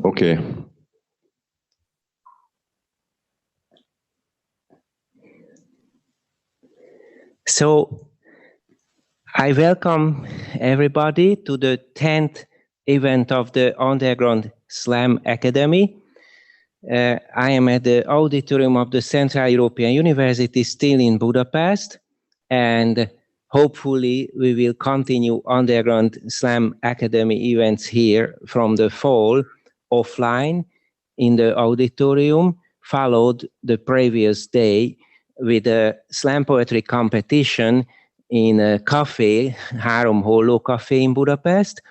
Okay. So I welcome everybody to the 10th event of the Underground Slam Academy. I am at the auditorium of the Central European University, still in Budapest, and hopefully we will continue Underground Slam Academy events here from the fall offline in the auditorium, followed the previous day with a slam poetry competition in a cafe, Három Holló Café in Budapest.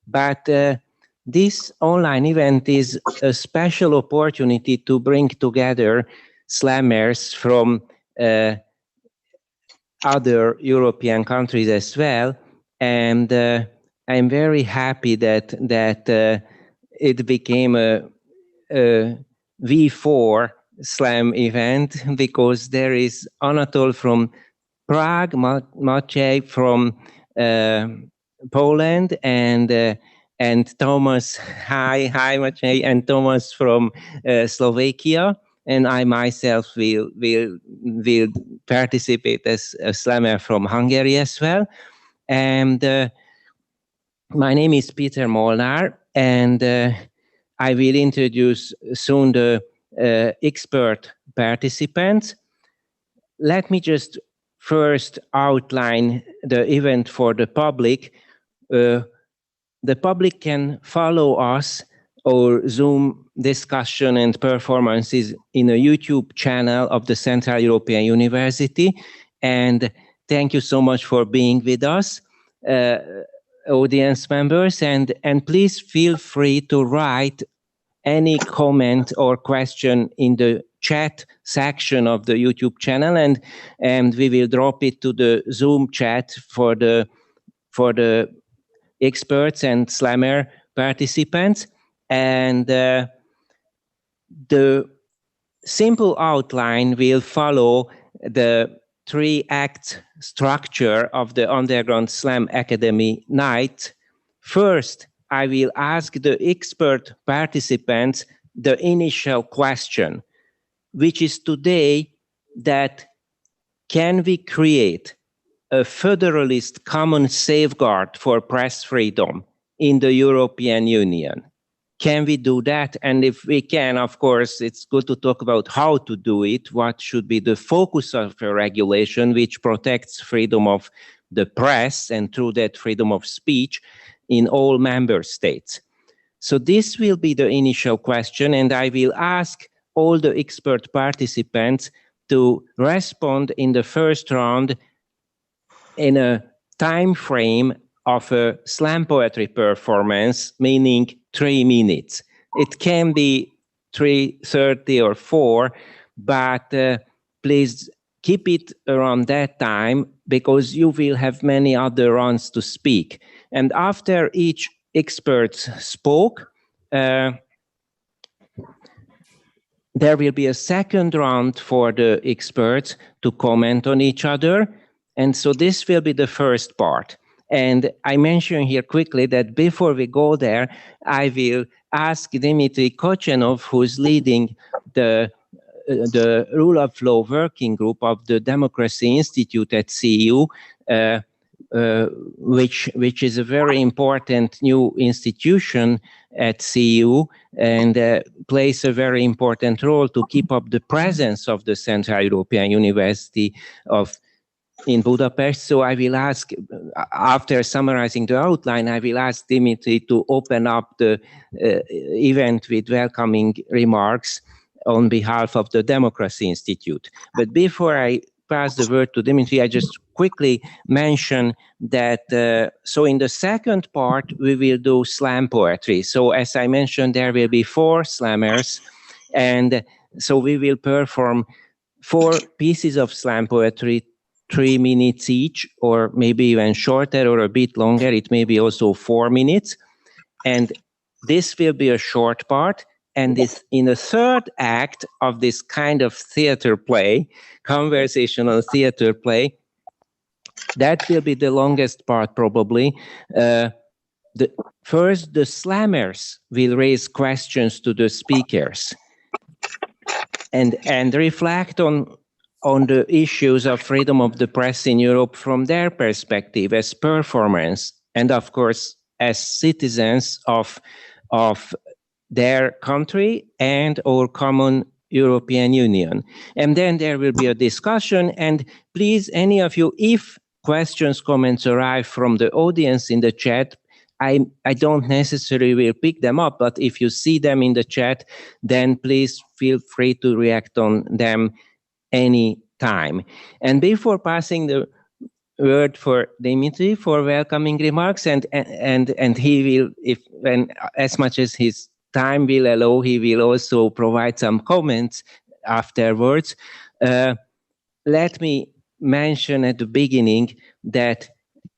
But this online event is a special opportunity to bring together slammers from other European countries as well. And I'm very happy that it became a V4 slam event, because there is Anatol from Prague, Maciej from Poland, and Thomas, hi Maciej, and Thomas from Slovakia, and I myself will participate as a slammer from Hungary as well. And my name is Peter Molnar, and I will introduce soon the expert participants. Let me just first outline the event for the public. The public can follow us or Zoom discussion and performances in a YouTube channel of the Central European University. And thank you so much for being with us, audience members. And please feel free to write any comment or question in the chat section of the YouTube channel, and we will drop it to the Zoom chat for the experts and slammer participants. And the simple outline will follow the 3-act structure of the Underground Slam Academy night. First, I will ask the expert participants the initial question, which is today that can we create a federalist common safeguard for press freedom in the European Union? Can we do that? And if we can, of course, it's good to talk about how to do it, what should be the focus of a regulation which protects freedom of the press and through that freedom of speech in all member states. So this will be the initial question, and I will ask all the expert participants to respond in the first round in a time frame of a slam poetry performance, meaning 3 minutes. It can be 3:30 or 4, but please keep it around that time, because you will have many other rounds to speak. And after each expert spoke, there will be a second round for the experts to comment on each other. And so this will be the first part. And I mention here quickly that before we go there, I will ask Dimitry Kochenov, who's leading the Rule of Law Working Group of the Democracy Institute at CEU, which is a very important new institution at CEU, and plays a very important role to keep up the presence of the Central European University in Budapest. So I will ask, after summarizing the outline, I will ask Dimitry to open up the event with welcoming remarks on behalf of the Democracy Institute. But before I pass the word to Dimitry, I just quickly mention that, so in the second part, we will do slam poetry. So as I mentioned, there will be 4 slammers, and so we will perform 4 pieces of slam poetry, 3 minutes each, or maybe even shorter or a bit longer. It may be also 4 minutes. And this will be a short part. And this, in the third act of this kind of theater play, conversational theater play, that will be the longest part probably. first the slammers will raise questions to the speakers and reflect on the issues of freedom of the press in Europe from their perspective as performers and, of course, as citizens of their country and our common European Union. And then there will be a discussion. And please, any of you, if questions, comments arrive from the audience in the chat, I don't necessarily will pick them up, but if you see them in the chat, then please feel free to react on them any time. And before passing the word for Dimitry for welcoming remarks, and he will, when as much as his time will allow, he will also provide some comments afterwards. Let me mention at the beginning that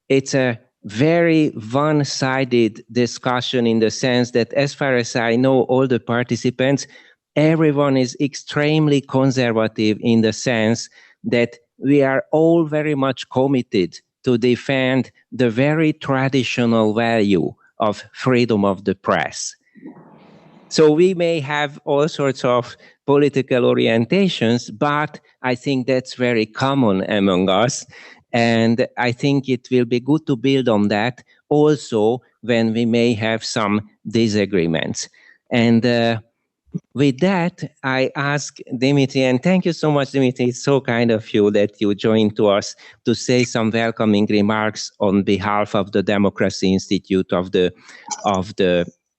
it's a very one-sided discussion in the sense that, as far as I know, all the participants, everyone is extremely conservative in the sense that we are all very much committed to defend the very traditional value of freedom of the press. So we may have all sorts of political orientations, but I think that's very common among us. And I think it will be good to build on that also when we may have some disagreements. And with that, I ask Dimitry, and thank you so much, Dimitry. It's so kind of you that you joined to us to say some welcoming remarks on behalf of the Democracy Institute of the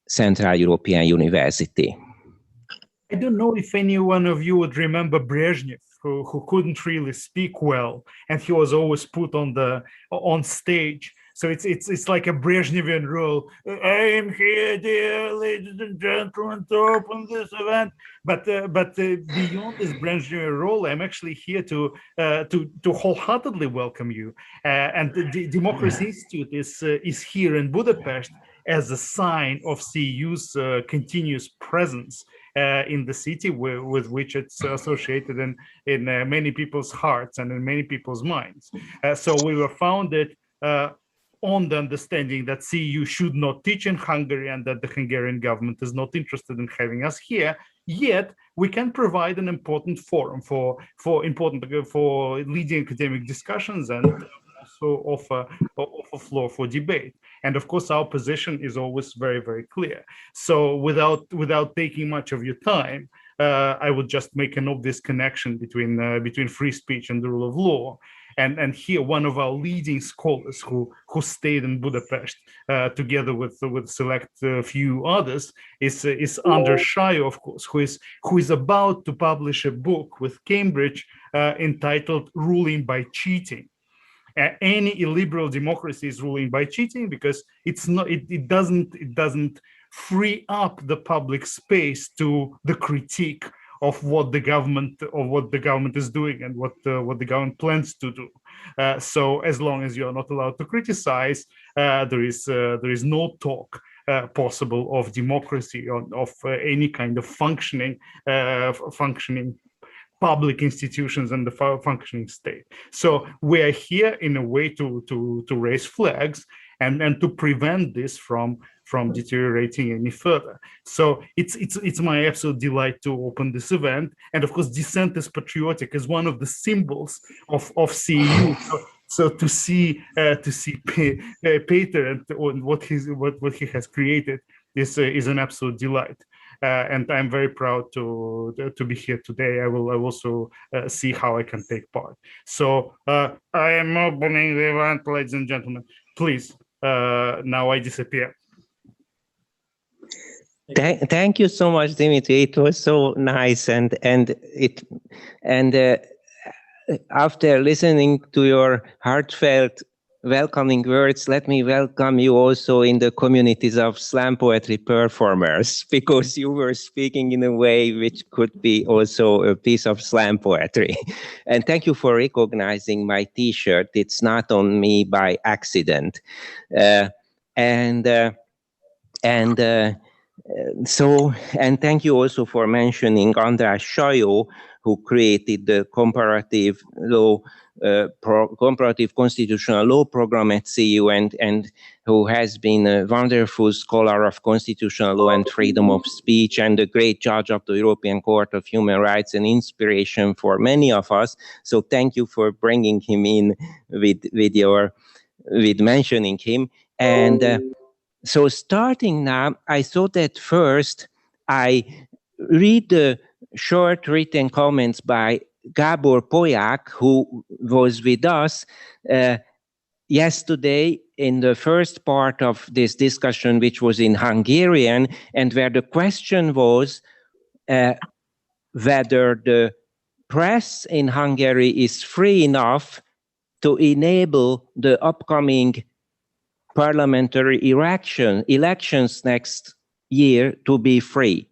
Central European University. I don't know if any one of you would remember Brezhnev, who couldn't really speak well, and he was always put on stage. So it's like a Brezhnevian rule. I am here, dear ladies and gentlemen, to open this event. But beyond this Brezhnevian role, I'm actually here to wholeheartedly welcome you. And the Democracy Institute is here in Budapest as a sign of CEU's continuous presence in the city with which it's associated in many people's hearts and in many people's minds. So we were founded on the understanding that CEU should not teach in Hungary and that the Hungarian government is not interested in having us here. Yet we can provide an important forum for leading academic discussions and also offer a floor for debate. And of course, our position is always very, very clear. So without taking much of your time, I would just make an obvious connection between free speech and the rule of law. And here, one of our leading scholars who stayed in Budapest together with select few others is András Sajo, of course, who is about to publish a book with Cambridge entitled "Ruling by Cheating." Any illiberal democracy is ruling by cheating because it doesn't free up the public space to the critique of what the government is doing and what the government plans to do. So as long as you are not allowed to criticize, there is no talk possible of democracy, of any kind of functioning public institutions and the functioning state. So we are here in a way to raise flags and to prevent this from deteriorating any further. So it's my absolute delight to open this event. And of course, dissent is patriotic is one of the symbols of CEU. So to see Peter and what he has created is an absolute delight. And I'm very proud to be here today. I will also see how I can take part. So I am opening the event, ladies and gentlemen. Please, now I disappear. Thank you so much, Dimitry. It was so nice, and after listening to your heartfelt welcoming words, let me welcome you also in the communities of slam poetry performers, because you were speaking in a way which could be also a piece of slam poetry. And thank you for recognizing my T-shirt. It's not on me by accident. And thank you also for mentioning András Sajo, who created the comparative law comparative constitutional law program at CEU, and who has been a wonderful scholar of constitutional law and freedom of speech, and a great judge of the European Court of Human Rights, and inspiration for many of us. So thank you for bringing him in with mentioning him. And so starting now, I thought that first I read the short written comments by Gábor Polyák, who was with us yesterday in the first part of this discussion, which was in Hungarian, and where the question was whether the press in Hungary is free enough to enable the upcoming parliamentary elections next year to be free.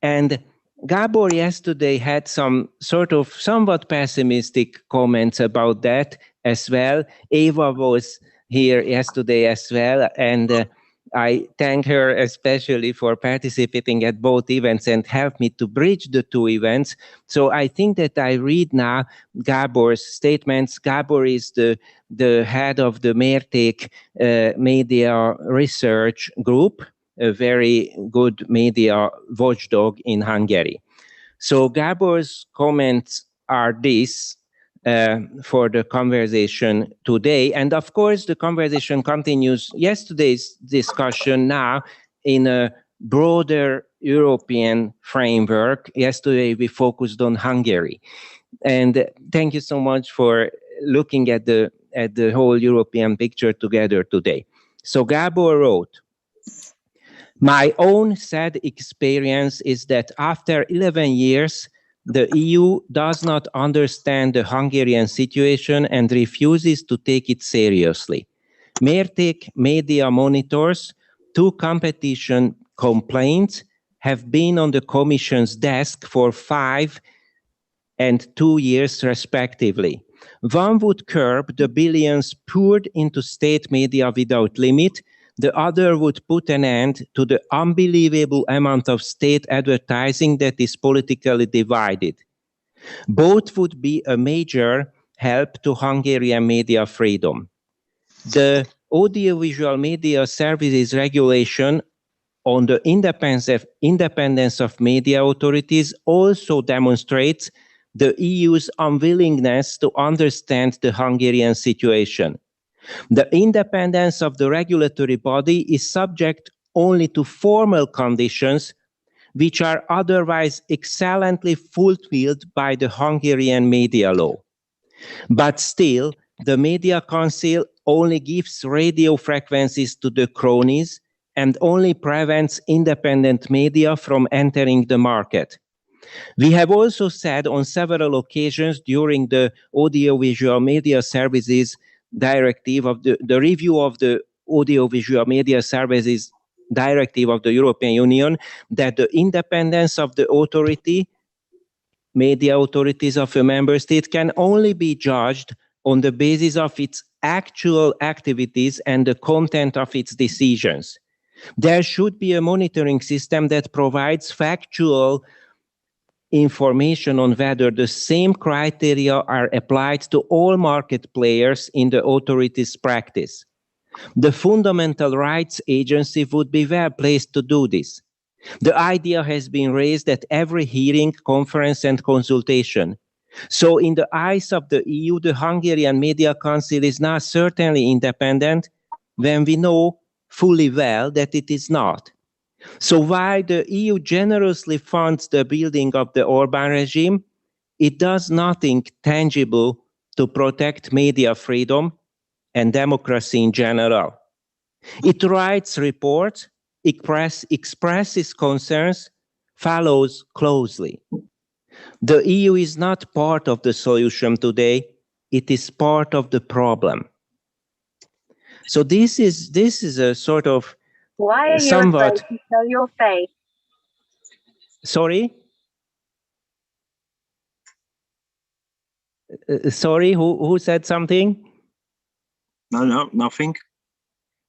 And Gábor yesterday had some sort of somewhat pessimistic comments about that as well. Eva was here yesterday as well, and I thank her especially for participating at both events and helped me to bridge the two events. So I think that I read now Gábor's statements. Gábor is the head of the Mérték Media Research Group, a very good media watchdog in Hungary. So Gábor's comments are this for the conversation today. And of course, the conversation continues yesterday's discussion now in a broader European framework. Yesterday, we focused on Hungary. And thank you so much for looking at the whole European picture together today. So Gábor wrote, "My own sad experience is that after 11 years, the EU does not understand the Hungarian situation and refuses to take it seriously. Mérték Media Monitor's 2 competition complaints have been on the Commission's desk for 5 and 2 years respectively. One would curb the billions poured into state media without limit. The other would put an end to the unbelievable amount of state advertising that is politically divided. Both would be a major help to Hungarian media freedom. The Audiovisual Media Services Regulation on the independence of media authorities also demonstrates the EU's unwillingness to understand the Hungarian situation. The independence of the regulatory body is subject only to formal conditions which are otherwise excellently fulfilled by the Hungarian media law. But still, the Media Council only gives radio frequencies to the cronies and only prevents independent media from entering the market. We have also said on several occasions during the Audiovisual Media Services Directive of the review of the Audiovisual Media Services Directive of the European Union that the independence of the authority, media authorities of a member state, can only be judged on the basis of its actual activities and the content of its decisions. There should be a monitoring system that provides factual information on whether the same criteria are applied to all market players in the authority's practice. The Fundamental Rights Agency would be well placed to do this. The idea has been raised at every hearing, conference, and consultation. So in the eyes of the EU, the Hungarian Media Council is not certainly independent when we know fully well that it is not. So while the EU generously funds the building of the Orbán regime, it does nothing tangible to protect media freedom and democracy in general. It writes reports, expresses concerns, follows closely. The EU is not part of the solution today, it is part of the problem. So this is a sort of Why are you afraid to show your face? Sorry? Sorry, who said something? No, nothing.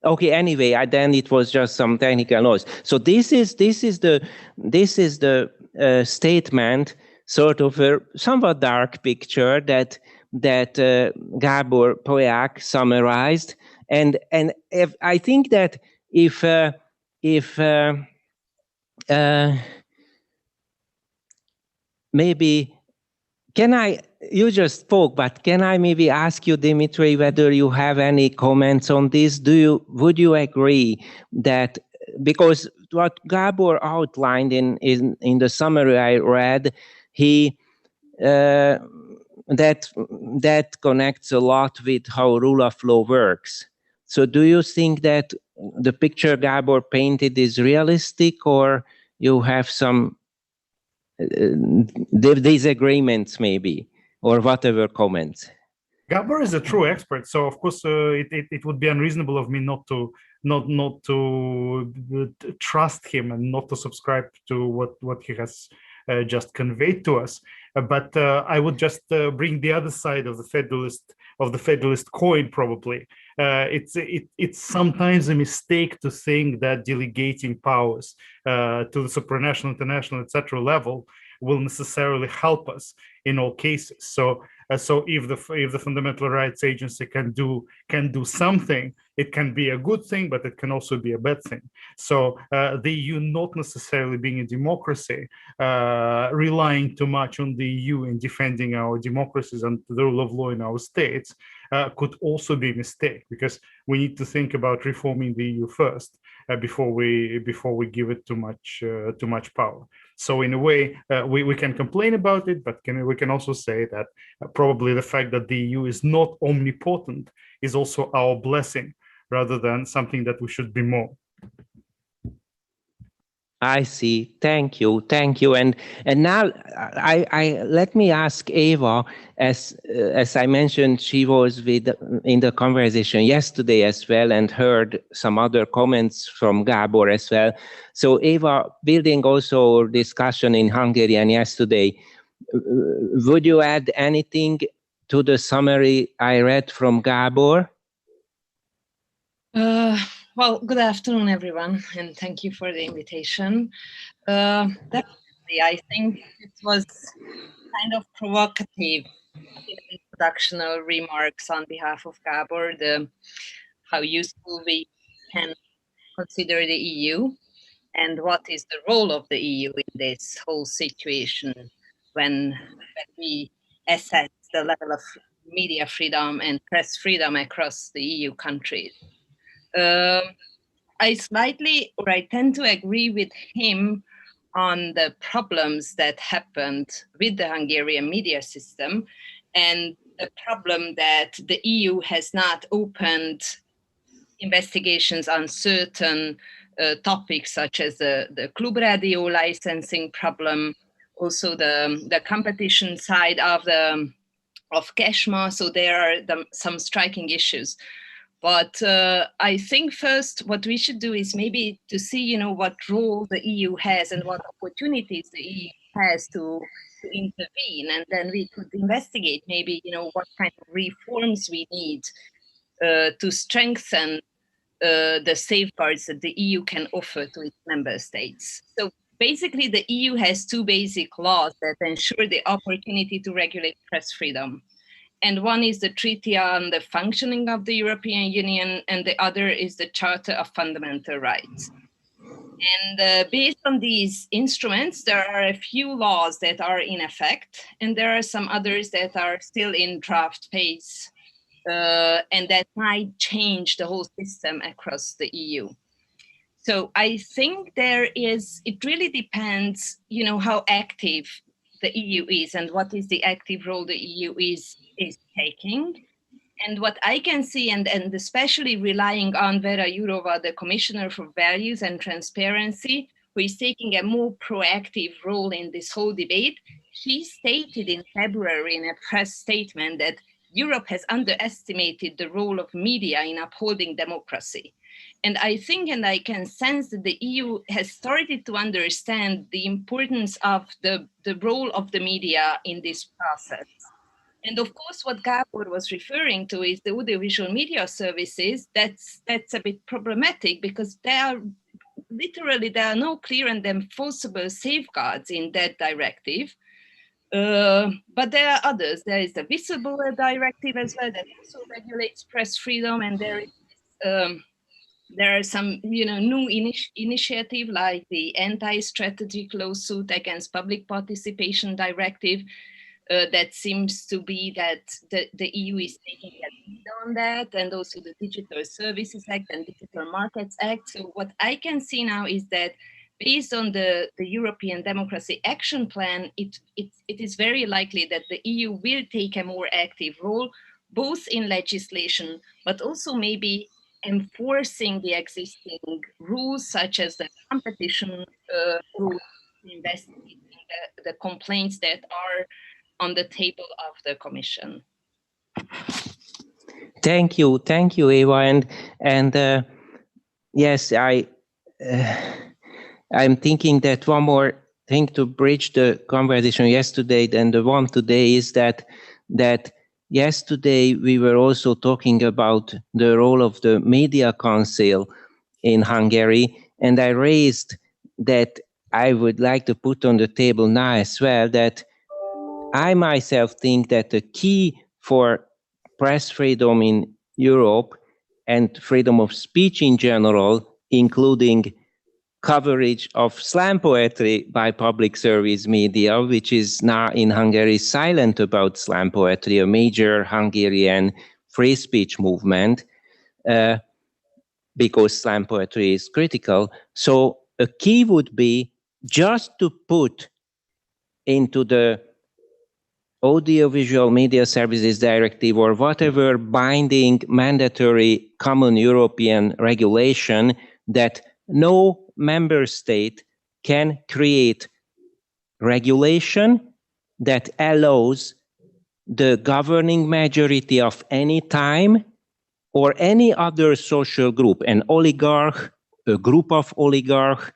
Okay, anyway, then it was just some technical noise. So this is the statement, sort of a somewhat dark picture that that Gábor Polyák summarized, and I think that if maybe you just spoke, but can I maybe ask you, Dimitry, whether you have any comments on this? Would you agree that, because what Gábor outlined in the summary I read, that connects a lot with how rule of law works. So do you think that the picture Gábor painted is realistic, or you have some disagreements maybe, or whatever comments? Gábor is a true expert, so of course it would be unreasonable of me not to trust him and not to subscribe to what he has just conveyed to us. But I would just bring the other side of the federalist coin. Probably it's sometimes a mistake to think that delegating powers to the supranational, international, etc. level will necessarily help us in all cases. So if the Fundamental Rights Agency can do something, it can be a good thing, but it can also be a bad thing. So the EU not necessarily being a democracy, relying too much on the EU in defending our democracies and the rule of law in our states, could also be a mistake, because we need to think about reforming the EU first before we give it too much power. So in a way, we can complain about it, but we can also say that probably the fact that the EU is not omnipotent is also our blessing, rather than something that we should bemoan. I see. Thank you. And now I let me ask Eva, as I mentioned, she was in the conversation yesterday as well, and heard some other comments from Gábor as well. So Eva, building also our discussion in Hungarian yesterday, would you add anything to the summary I read from Gábor? Well, good afternoon, everyone, and thank you for the invitation. Definitely, I think it was kind of provocative introductional remarks on behalf of Gábor, how useful we can consider the EU, and what is the role of the EU in this whole situation when we assess the level of media freedom and press freedom across the EU countries. I tend to agree with him on the problems that happened with the Hungarian media system, and the problem that the EU has not opened investigations on certain topics, such as the Klubrádió licensing problem, also the competition side of Kesma. So there are some striking issues. But I think first what we should do is maybe to see, what role the EU has and what opportunities the EU has to intervene. And then we could investigate maybe, what kind of reforms we need to strengthen the safeguards that the EU can offer to its member states. So basically, the EU has two basic laws that ensure the opportunity to regulate press freedom. And one is the Treaty on the Functioning of the European Union, and the other is the Charter of Fundamental Rights. And based on these instruments, there are a few laws that are in effect, and there are some others that are still in draft phase, and that might change the whole system across the EU. So I think it really depends, how active the EU is and what is the active role the EU is taking. And what I can see, and especially relying on Vera Jourova, the Commissioner for Values and Transparency, who is taking a more proactive role in this whole debate, she stated in February in a press statement that Europe has underestimated the role of media in upholding democracy. And I think, and I can sense that the EU has started to understand the importance of the role of the media in this process. And of course, what Gábor was referring to is the audiovisual media services. That's a bit problematic, because there are no clear and enforceable safeguards in that directive. But there are others. There is the whistleblower directive as well that also regulates press freedom, and there are some, new initiative like the anti-strategic lawsuit against public participation directive that seems to be that the EU is taking a lead on that, and also the Digital Services Act and Digital Markets Act. So what I can see now is that based on the European Democracy Action Plan, it is very likely that the EU will take a more active role, both in legislation, but also maybe enforcing the existing rules, such as the competition rules, investigating the complaints that are on the table of the Commission. Thank you, Eva, and yes, I'm thinking that one more thing to bridge the conversation yesterday and the one today is that yesterday we were also talking about the role of the Media Council in Hungary, and I raised that I would like to put on the table now as well that I myself think that the key for press freedom in Europe and freedom of speech in general, including coverage of slam poetry by public service media, which is now in Hungary silent about slam poetry, a major Hungarian free speech movement, because slam poetry is critical. So a key would be just to put into the Audiovisual Media Services Directive or whatever binding mandatory common European regulation that no member state can create regulation that allows the governing majority of any time or any other social group, an oligarch, a group of oligarchs,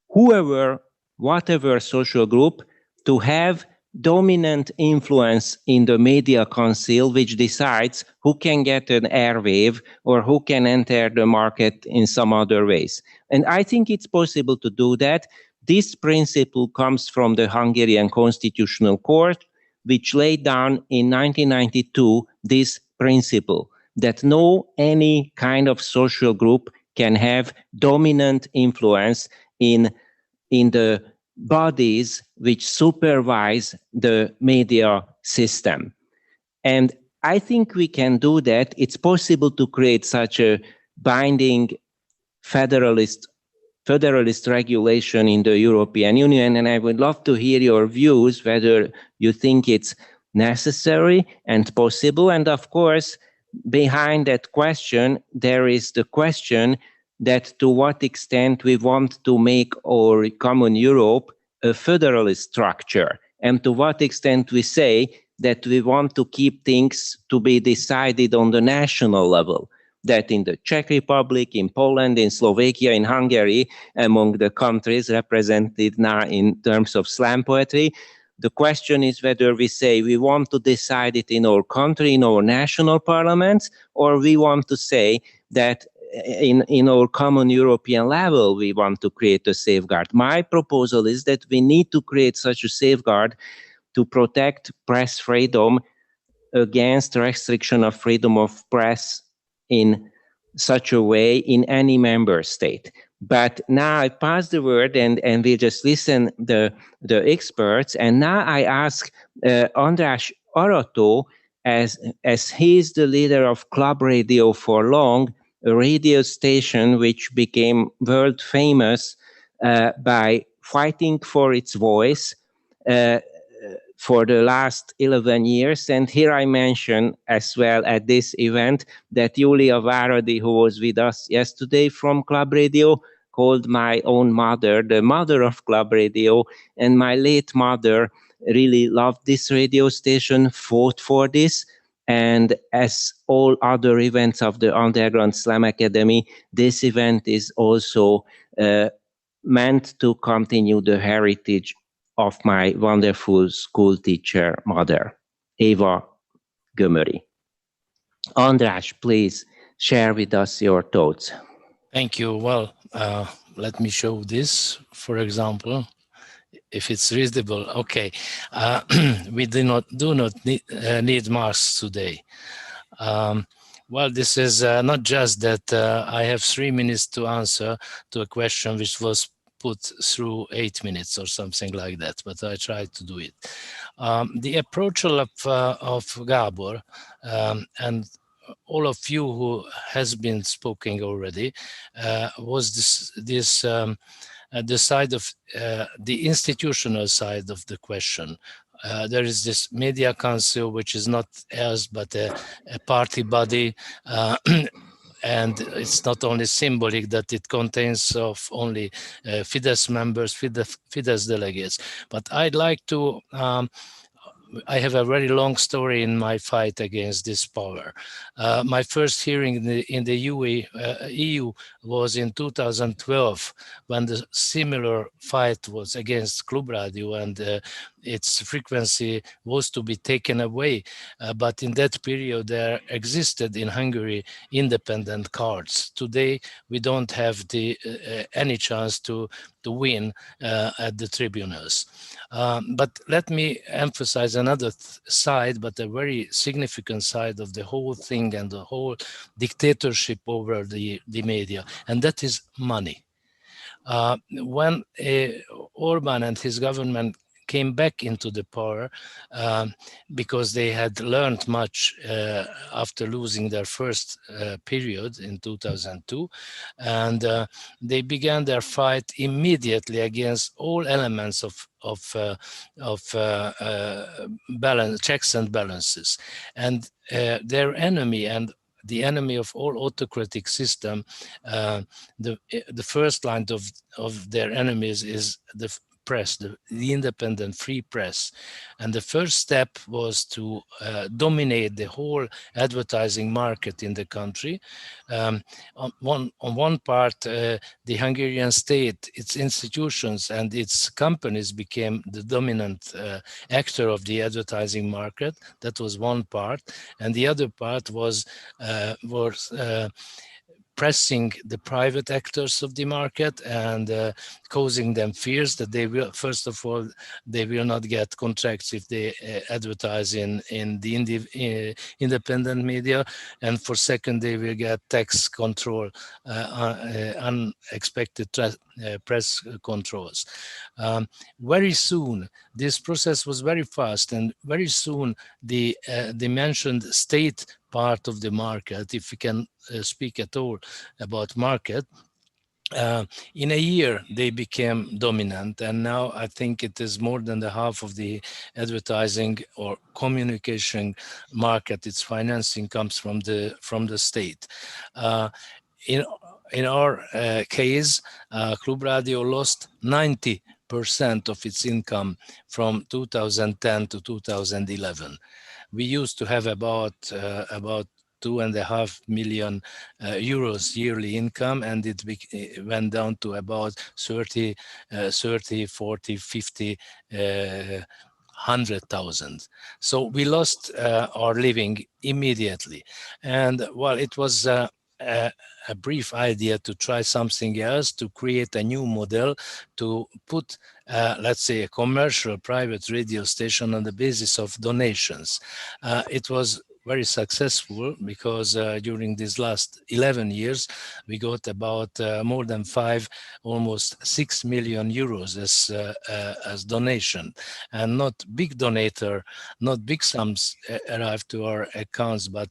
whoever, whatever social group, to have dominant influence in the Media Council, which decides who can get an airwave or who can enter the market in some other ways. And I think it's possible to do that. This principle comes from the Hungarian Constitutional Court, which laid down in 1992 this principle that any kind of social group can have dominant influence in the bodies which supervise the media system. And I think we can do that. It's possible to create such a binding federalist regulation in the European Union. And I would love to hear your views, whether you think it's necessary and possible. And of course, behind that question, there is the question that to what extent we want to make our common Europe a federalist structure, and to what extent we say that we want to keep things to be decided on the national level, that in the Czech Republic, in Poland, in Slovakia, in Hungary, among the countries represented now in terms of slam poetry, the question is whether we say we want to decide it in our country, in our national parliaments, or we want to say that in our common European level, we want to create a safeguard. My proposal is that we need to create such a safeguard to protect press freedom against restriction of freedom of press in such a way in any member state. But now I pass the word and we'll just listen the experts. And now I ask András Arato, as he's the leader of Klubrádió for long, a radio station which became world famous by fighting for its voice for the last 11 years. And here I mention as well at this event that Julia Váradi, who was with us yesterday from Klubrádió, called my own mother, the mother of Klubrádió, and my late mother really loved this radio station, fought for this. And as all other events of the Underground Slam Academy, this event is also meant to continue the heritage of my wonderful school teacher mother, Eva Gömöri. András, please share with us your thoughts. Thank you. Well, let me show this, for example. if it's readable, okay. We do not need masks today. Well, this is not just that I have 3 minutes to answer to a question which was put through 8 minutes or something like that, but I tried to do it. The approach of Gábor and all of you who has been speaking already was the side of the institutional side of the question. There is this media council, which is not else but a party body, and it's not only symbolic that it contains of only Fidesz members, Fidesz delegates, but I'd like to I have a very long story in my fight against this power. My first hearing in the EU was in 2012, when the similar fight was against Klubrádió, and its frequency was to be taken away. But in that period, there existed in Hungary independent cards. Today, we don't have any chance to win at the tribunals. But let me emphasize another side, but a very significant side of the whole thing and the whole dictatorship over the media, and that is money. When Orbán and his government came back into the power because they had learned much after losing their first period in 2002, and they began their fight immediately against all elements of balance, checks and balances, and their enemy and the enemy of all autocratic system, the first line of their enemies is the press, the independent free press. And the first step was to dominate the whole advertising market in the country. On one part, the Hungarian state, its institutions and its companies became the dominant actor of the advertising market. That was one part. And the other part was pressing the private actors of the market and causing them fears that they will, first of all, they will not get contracts if they advertise in the independent media, and for second, they will get tax control, unexpected press controls. Very soon, this process was very fast, and very soon the mentioned state part of the market, if we can speak at all about market, in a year they became dominant, and now I think it is more than the half of the advertising or communication market. Its financing comes from the state. In our case, Klubrádió lost 90% of its income from 2010 to 2011. We used to have about 2.5 million euros yearly income, and it went down to about 30, 40, 50, 100,000. So we lost our living immediately. And well, it was a brief idea to try something else, to create a new model, to put, let's say, a commercial private radio station on the basis of donations. It was very successful because during these last 11 years, we got about more than almost 6 million euros as donation, and not big donator, not big sums arrived to our accounts, but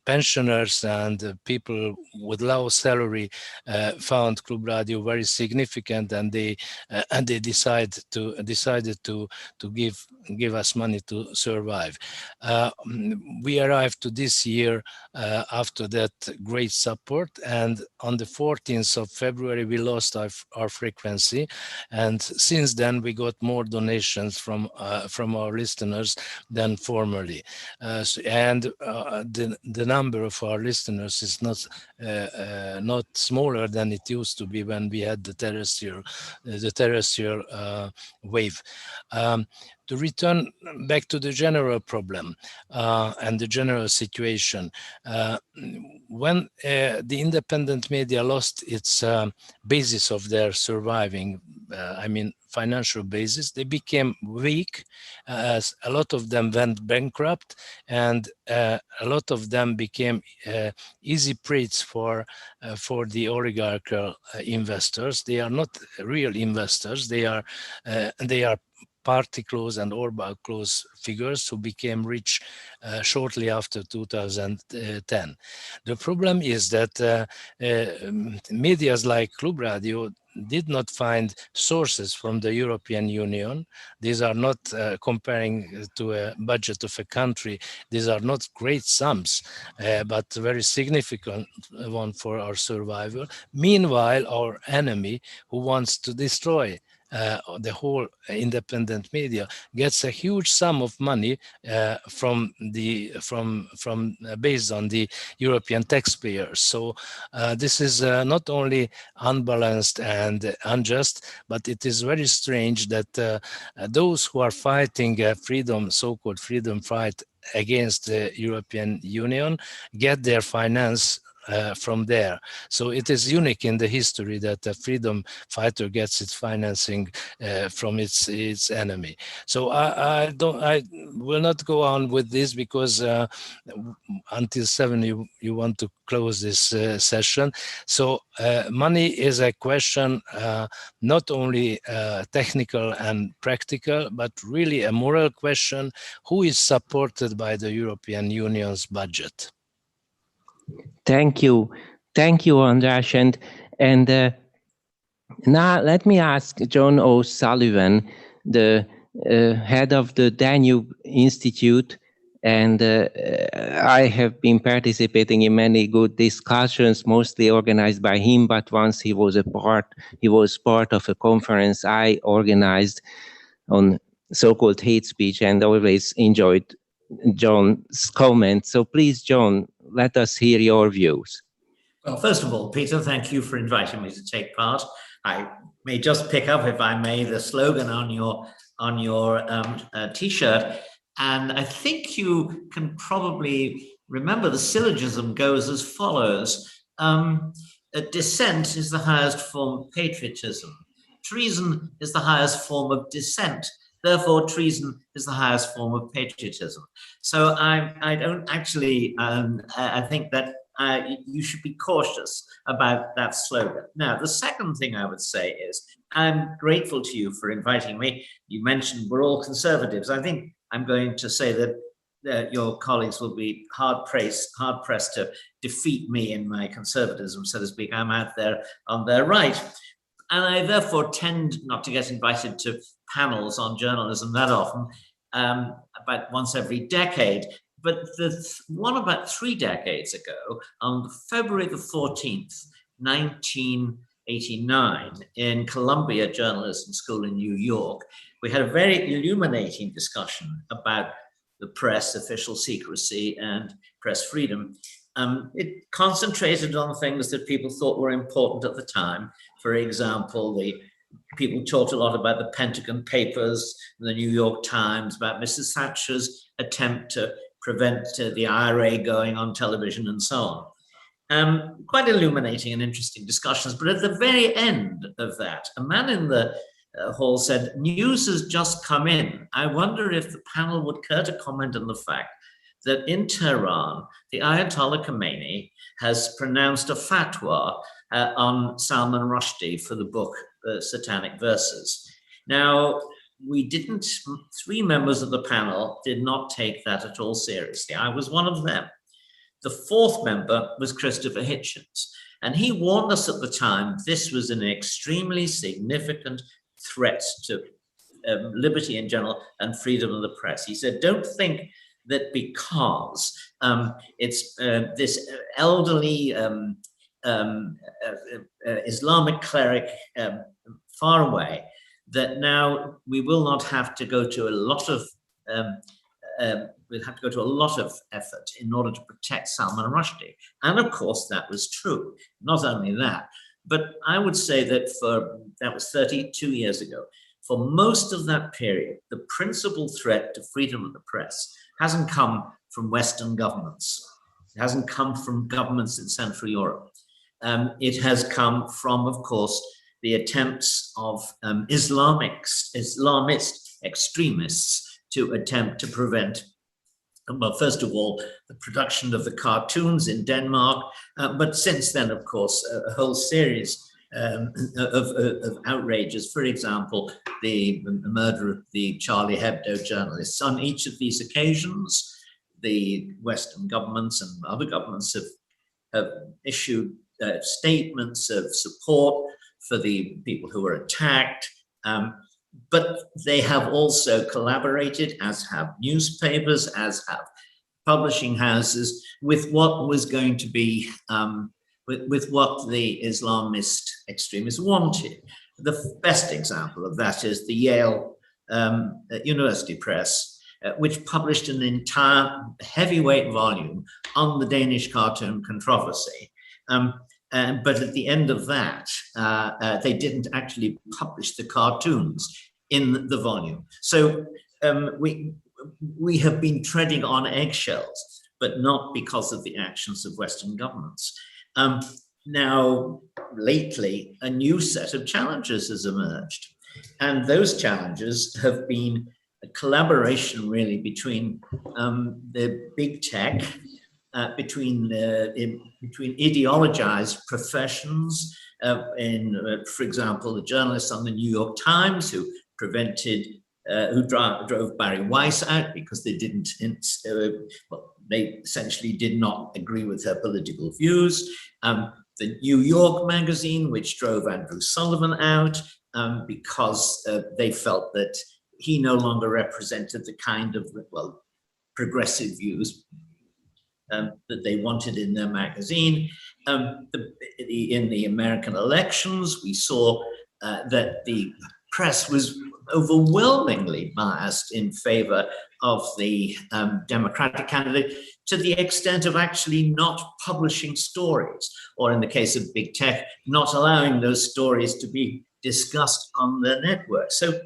pensioners and people with low salary found Klubrádió very significant, and they decided to give us money to survive. We arrived to this year after that great support, and on the 14th of February we lost our frequency, and since then we got more donations from our listeners than formerly, and the number of our listeners is not smaller than it used to be when we had the terrestrial wave. To return back to the general problem and the general situation, when the independent media lost its basis of their surviving, financial basis. They became weak, as a lot of them went bankrupt, and a lot of them became easy preys for the oligarchical investors. They are not real investors. They are party close and Orbán close figures who became rich shortly after 2010. The problem is that medias like Klubrádió did not find sources from the European Union. These are not comparing to a budget of a country. These are not great sums, but very significant one for our survival. Meanwhile, our enemy, who wants to destroy the whole independent media, gets a huge sum of money based on the European taxpayers. So this is not only unbalanced and unjust, but it is very strange that those who are fighting freedom, so-called freedom fight against the European Union, get their finance from there. So it is unique in the history that a freedom fighter gets its financing from its enemy. So I will not go on with this, because until 7 you want to close this session. So money is a question not only technical and practical, but really a moral question. Who is supported by the European Union's budget? Thank you, András, and now let me ask John O'Sullivan, the head of the Danube Institute, and I have been participating in many good discussions, mostly organized by him. But once he was part of a conference I organized on so-called hate speech, and always enjoyed John's comments. So please, John, let us hear your views. Well, first of all, Peter, thank you for inviting me to take part. I may just pick up, if I may, the slogan on your T-shirt, and I think you can probably remember the syllogism goes as follows: dissent is the highest form of patriotism. Treason is the highest form of dissent. Therefore, treason is the highest form of patriotism. So I don't actually, I think that you should be cautious about that slogan. Now, the second thing I would say is, I'm grateful to you for inviting me. You mentioned we're all conservatives. I think I'm going to say that your colleagues will be hard-pressed to defeat me in my conservatism, so to speak. I'm out there on their right. And I therefore tend not to get invited to panels on journalism that often, about once every decade. But the one about 3 decades ago, on February the 14th, 1989, in Columbia Journalism School in New York, we had a very illuminating discussion about the press, official secrecy, and press freedom. It concentrated on things that people thought were important at the time. For example, people talked a lot about the Pentagon Papers, the New York Times, about Mrs. Thatcher's attempt to prevent the IRA going on television and so on. Quite illuminating and interesting discussions. But at the very end of that, a man in the hall said, "News has just come in. I wonder if the panel would care to comment on the fact that in Tehran, the Ayatollah Khomeini has pronounced a fatwa on Salman Rushdie for the book Satanic Verses." Now, three members of the panel did not take that at all seriously. I was one of them. The fourth member was Christopher Hitchens, and he warned us at the time this was an extremely significant threat to liberty in general and freedom of the press. He said, don't think that because it's this elderly Islamic cleric far away, that now we will not have to go to a lot of effort in order to protect Salman Rushdie. And of course, that was true. Not only that, but I would say that that was 32 years ago. For most of that period, the principal threat to freedom of the press hasn't come from Western governments. It hasn't come from governments in Central Europe. It has come from, of course, the attempts of Islamist extremists to attempt to prevent, well, first of all, the production of the cartoons in Denmark, but since then, of course, a whole series of outrages. For example, the murder of the Charlie Hebdo journalists. On each of these occasions, the Western governments and other governments have issued statements of support for the people who were attacked, but they have also collaborated, as have newspapers, as have publishing houses, with what was going to be, with what the Islamist extremists wanted. The best example of that is the Yale University Press, which published an entire heavyweight volume on the Danish cartoon controversy. But at the end of that, they didn't actually publish the cartoons in the volume. So we have been treading on eggshells, but not because of the actions of Western governments. Now, lately, a new set of challenges has emerged. And those challenges have been a collaboration, really, between the big tech, between ideologized professions, for example, the journalists on the New York Times who drove Barry Weiss out because they didn't, they essentially did not agree with her political views. The New York Magazine, which drove Andrew Sullivan out because they felt that he no longer represented the kind of, well, progressive views that they wanted in their magazine. In the American elections, we saw that the press was overwhelmingly biased in favor of the Democratic candidate, to the extent of actually not publishing stories, or in the case of big tech, not allowing those stories to be discussed on the network. So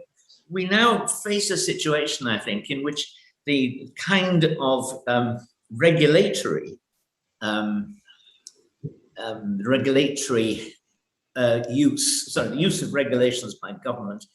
we now face a situation, I think, in which the kind of regulatory use of regulations by government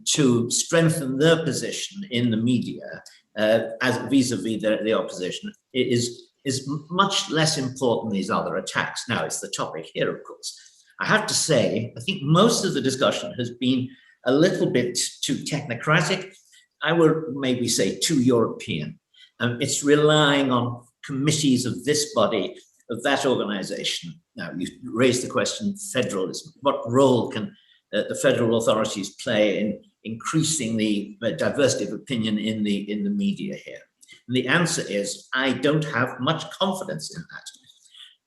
to strengthen their position in the media as vis-a-vis the opposition is much less important than these other attacks. Now, it's the topic here, of course. I have to say, I think most of the discussion has been a little bit too technocratic. I would maybe say too European. It's relying on committees of this body, of that organization. Now, you raised the question, federalism. What role can the federal authorities play in increasing the diversity of opinion in the media here? And the answer is, I don't have much confidence in that.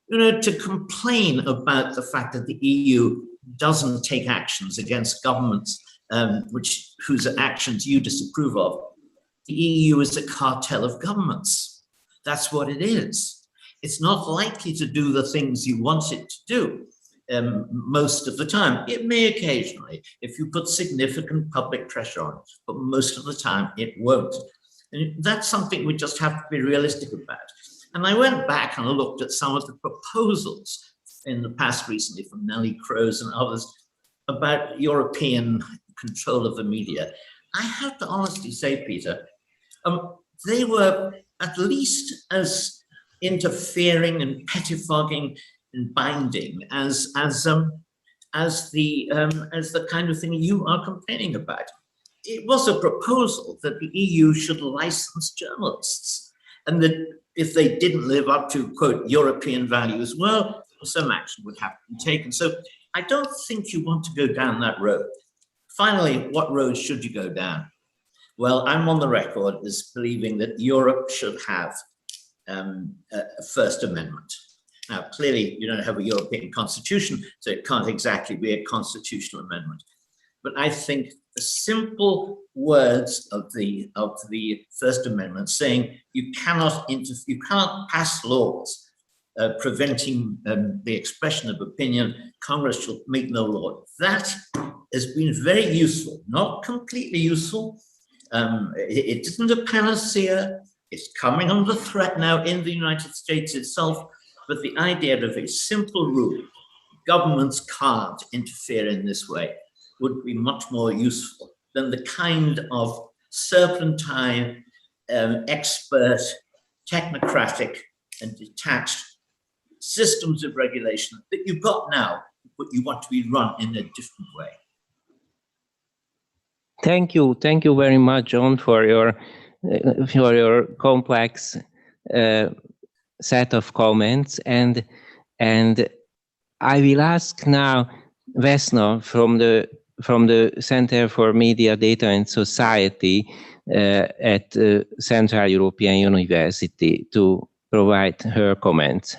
You know, to complain about the fact that the EU doesn't take actions against governments whose actions you disapprove of, the EU is a cartel of governments. That's what it is. It's not likely to do the things you want it to do most of the time. It may occasionally, if you put significant public pressure on it, but most of the time it won't. And that's something we just have to be realistic about. And I went back and looked at some of the proposals in the past recently from Nellie Kroes and others about European control of the media. I have to honestly say, Peter, they were at least as interfering and pettifogging and binding as the kind of thing you are complaining about. It was a proposal that the EU should license journalists, and that if they didn't live up to, quote, European values, well, some action would have to be taken. So I don't think you want to go down that road. Finally, what road should you go down? Well, I'm on the record as believing that Europe should have a First Amendment. Now, clearly, you don't have a European constitution, so it can't exactly be a constitutional amendment. But I think the simple words of the First Amendment saying you cannot pass laws preventing the expression of opinion, Congress shall make no law. That has been very useful, not completely useful. It isn't a panacea. It's coming under threat now in the United States itself. But the idea of a simple rule, governments can't interfere in this way would be much more useful than the kind of serpentine, expert, technocratic, and detached systems of regulation that you've got now, but you want to be run in a different way. Thank you very much, John, for your complex set of comments, and I will ask now Vesna from the Center for Media, Data and Society at Central European University to provide her comments.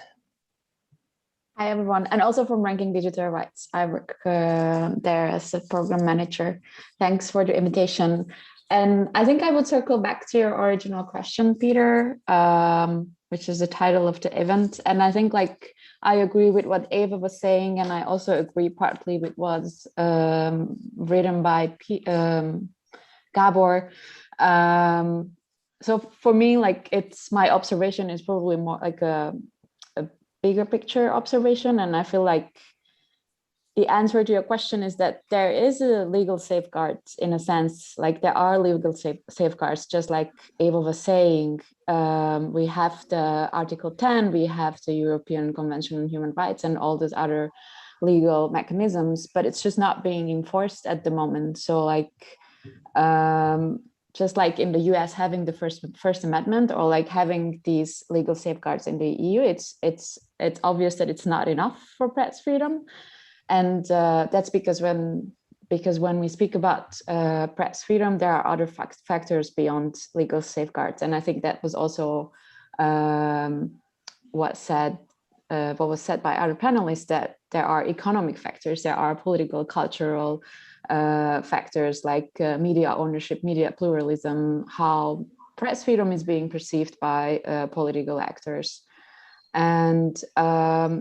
Hi, everyone, and also from Ranking Digital Rights. I work there as a program manager. Thanks for the invitation. And I think I would circle back to your original question, Peter, which is the title of the event. And I think I agree with what Eva was saying, and I also agree partly with what's written by Gábor. So for me, it's my observation is probably more like a bigger picture observation, and I feel like the answer to your question is that there is a legal safeguard in a sense, there are legal safeguards, just like Eva was saying. We have the Article 10, we have the European Convention on Human Rights and all those other legal mechanisms, but it's just not being enforced at the moment. So just like in the US having the First Amendment, or having these legal safeguards in the EU, it's obvious that it's not enough for press freedom. And that's because when we speak about press freedom, there are other factors beyond legal safeguards. And I think that was also what was said by other panelists, that there are economic factors, there are political, cultural factors like media ownership, media pluralism, how press freedom is being perceived by political actors. And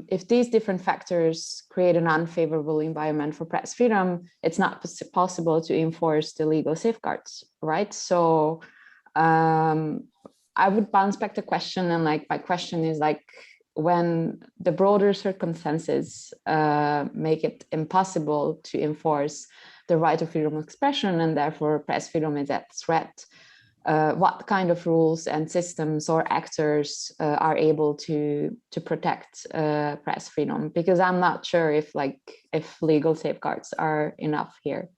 if these different factors create an unfavorable environment for press freedom, it's not possible to enforce the legal safeguards, right? So I would bounce back the question, and my question is when the broader circumstances make it impossible to enforce the right of freedom of expression, and therefore press freedom is at threat, what kind of rules and systems or actors are able to protect press freedom? Because I'm not sure if legal safeguards are enough here.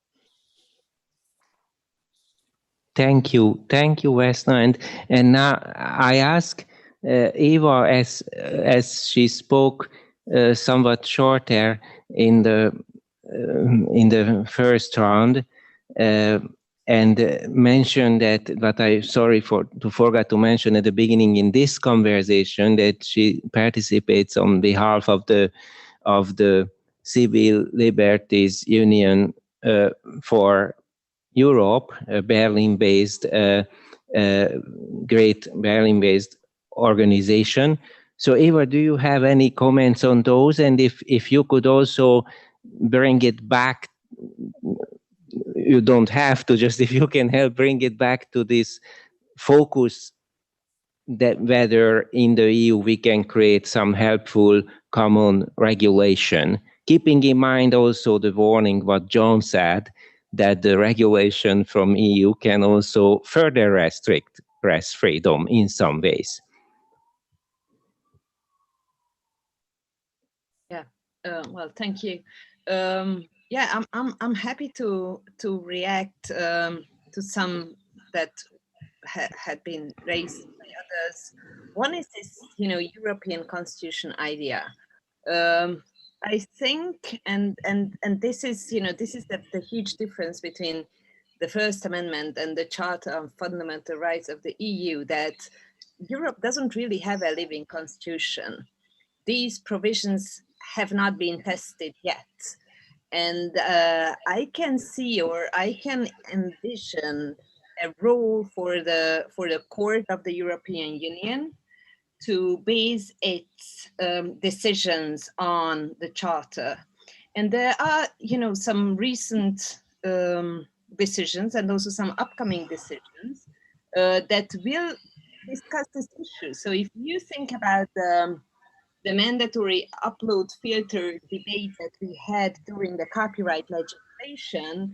Thank you, Vesna, and now I ask Eva, as she spoke somewhat shorter in the first round, and mentioned that I forgot to mention at the beginning in this conversation that she participates on behalf of the Civil Liberties Union for Europe, a Berlin-based, great Berlin-based organization. So Eva, do you have any comments on those? And if you could also bring it back, you don't have to, just if you can help bring it back to this focus that whether in the EU we can create some helpful common regulation, keeping in mind also the warning what John said, that the regulation from EU can also further restrict press freedom in some ways. Yeah, well, thank you. Yeah, I'm happy to react to some that had been raised by others. One is this, European Constitution idea. I think, and this is, this is the huge difference between the First Amendment and the Charter of Fundamental Rights of the EU, that Europe doesn't really have a living constitution. These provisions have not been tested yet. And I can see, or I can envision a role for the Court of the European Union to base its decisions on the Charter. And there are, some recent decisions and also some upcoming decisions that will discuss this issue. So if you think about the mandatory upload filter debate that we had during the copyright legislation.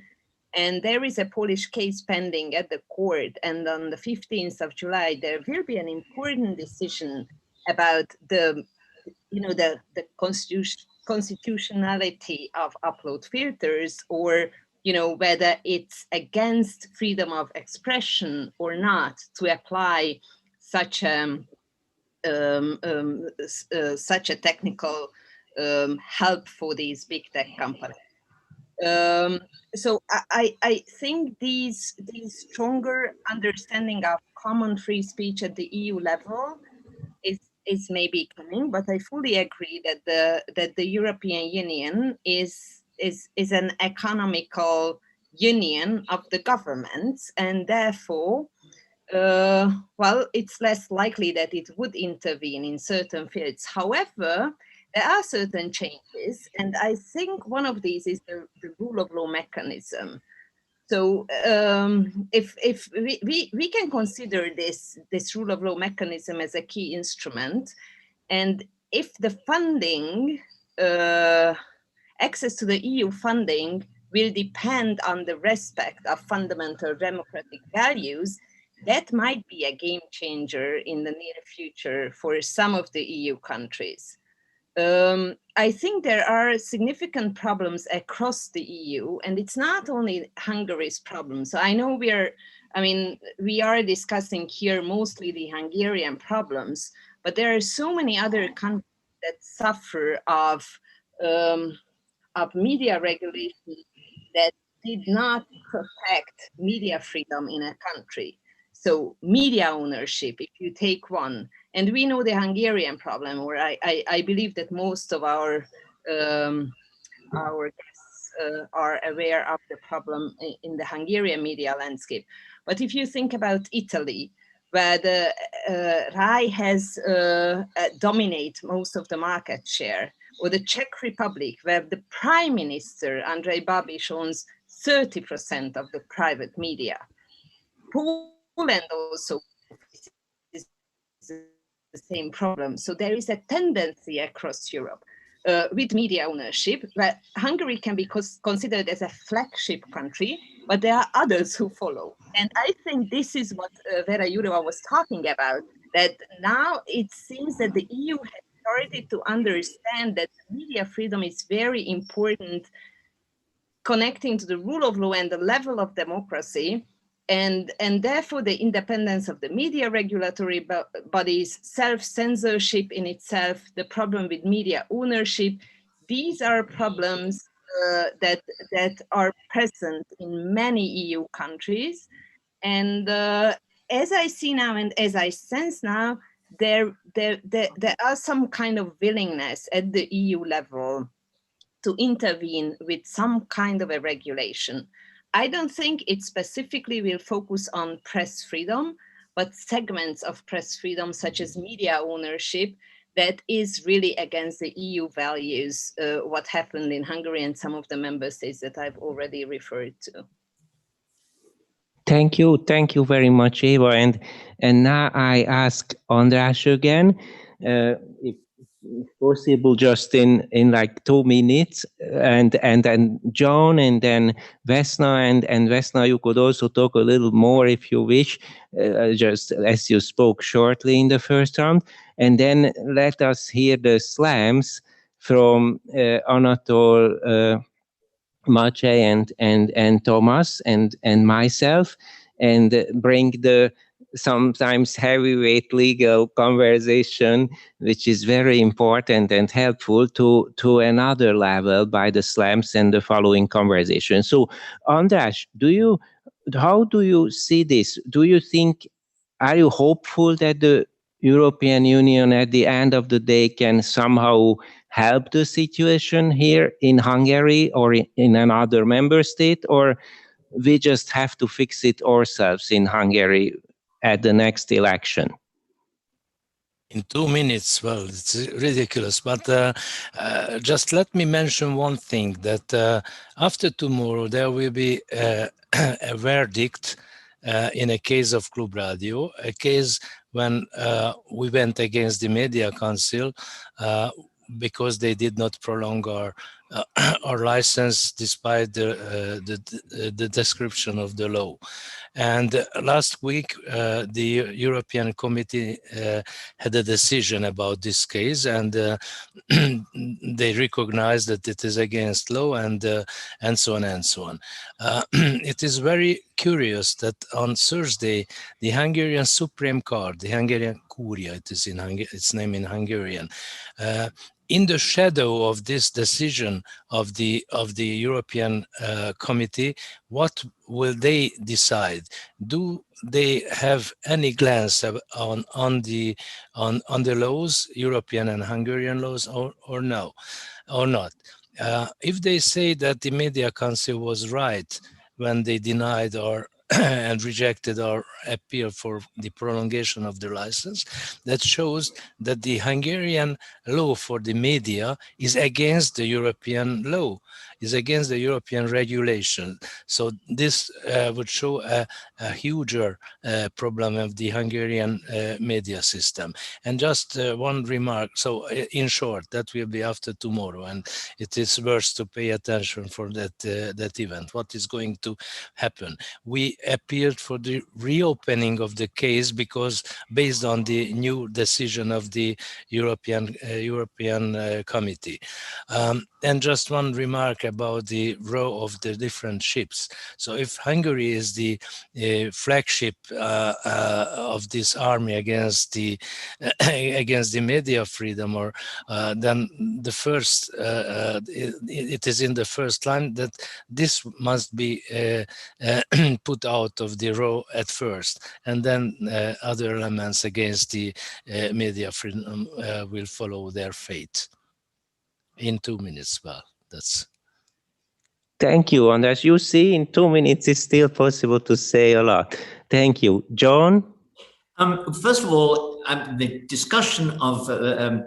And there is a Polish case pending at the court. And on the 15th of July, there will be an important decision about the constitutionality of upload filters, or whether it's against freedom of expression or not to apply such such a technical help for these big tech companies. So I think these stronger understanding of common free speech at the EU level is maybe coming, but I fully agree that the European Union is an economical union of the governments, and therefore, well, it's less likely that it would intervene in certain fields. However, there are certain changes, and I think one of these is the rule of law mechanism. So if we can consider this rule of law mechanism as a key instrument, and if the funding, access to the EU funding will depend on the respect of fundamental democratic values, that might be a game changer in the near future for some of the EU countries. I think there are significant problems across the EU, and it's not only Hungary's problem. So I know we are discussing here mostly the Hungarian problems, but there are so many other countries that suffer of media regulation that did not protect media freedom in a country. So media ownership, if you take one, and we know the Hungarian problem, or I believe that most of our guests are aware of the problem in the Hungarian media landscape. But if you think about Italy, where the RAI has dominate most of the market share, or the Czech Republic, where the Prime Minister, Andrej Babiš, owns 30% of the private media. Poland also is the same problem. So there is a tendency across Europe with media ownership, where Hungary can be considered as a flagship country, but there are others who follow. And I think this is what Vera Jourova was talking about, that now it seems that the EU has started to understand that media freedom is very important, connecting to the rule of law and the level of democracy. And therefore, the independence of the media regulatory bodies, self-censorship in itself, the problem with media ownership, these are problems that are present in many EU countries. And as I see now, and as I sense now, there are some kind of willingness at the EU level to intervene with some kind of a regulation. I don't think it specifically will focus on press freedom, but segments of press freedom, such as media ownership, that is really against the EU values, what happened in Hungary and some of the member states that I've already referred to. Thank you very much, Eva. And now I ask András again, if possible, just in like 2 minutes, and then John, and then Vesna, and Vesna, you could also talk a little more if you wish, just as you spoke shortly in the first round. And then let us hear the slams from Anatol, Maciej, and Thomas, and myself, and bring the sometimes heavyweight legal conversation, which is very important and helpful, to another level by the slams and the following conversation. So, András, how do you see this? Are you hopeful that the European Union at the end of the day can somehow help the situation here in Hungary or in another member state, or we just have to fix it ourselves in Hungary at the next election? In 2 minutes, well, it's ridiculous, but just let me mention one thing, that after tomorrow there will be a verdict in a case of Klubrádió, a case when we went against the Media Council because they did not prolong our license despite the description of the law. And last week, the European Committee had a decision about this case, and they recognized that it is against law, and so on and so on. It is very curious that on Thursday, the Hungarian Supreme Court, the Hungarian Kuria, it is in its name in Hungarian, in the shadow of this decision of the European Committee, what will they decide? Do they have any glance on the laws, European and Hungarian laws, or no, or not? If they say that the Media Council was right when they denied and rejected our appeal for the prolongation of the license, that shows that the Hungarian law for the media is against the European law, is against the European regulation. So this would show a huger problem of the Hungarian media system. And just one remark, so in short, that will be after tomorrow, and it is worth to pay attention for that event. What is going to happen? We appealed for the reopening of the case because based on the new decision of the European Committee. And just one remark about the role of the different ships. So if Hungary is the flagship of this army against the media freedom, or then the first it is in the first line that this must be put out of the row at first, and then other elements against the media freedom will follow their fate. In 2 minutes, well, that's. Thank you. And as you see, in 2 minutes, it's still possible to say a lot. Thank you. John? First of all, the discussion of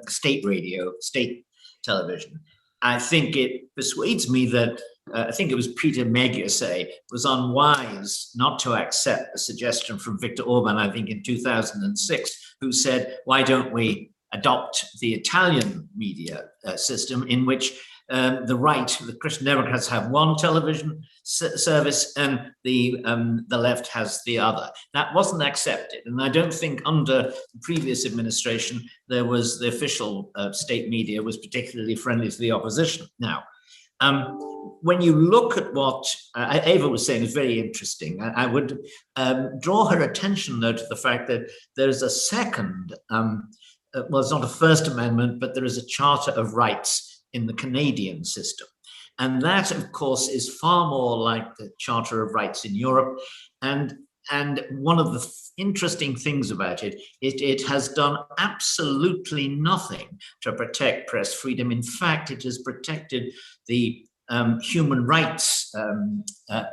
state radio, state television, I think it persuades me that, I think it was Peter Molnar was unwise not to accept a suggestion from Viktor Orban, I think in 2006, who said, why don't we adopt the Italian media system in which the Christian Democrats have one television service and the left has the other. That wasn't accepted, and I don't think under the previous administration there was the official state media was particularly friendly to the opposition. Now, when you look at what Eva was saying, is very interesting. I would draw her attention though to the fact that there's a second. Well, it's not a First Amendment, but there is a Charter of Rights in the Canadian system. And that, of course, is far more like the Charter of Rights in Europe. And one of the interesting things about it, it has done absolutely nothing to protect press freedom. In fact, it has protected the human rights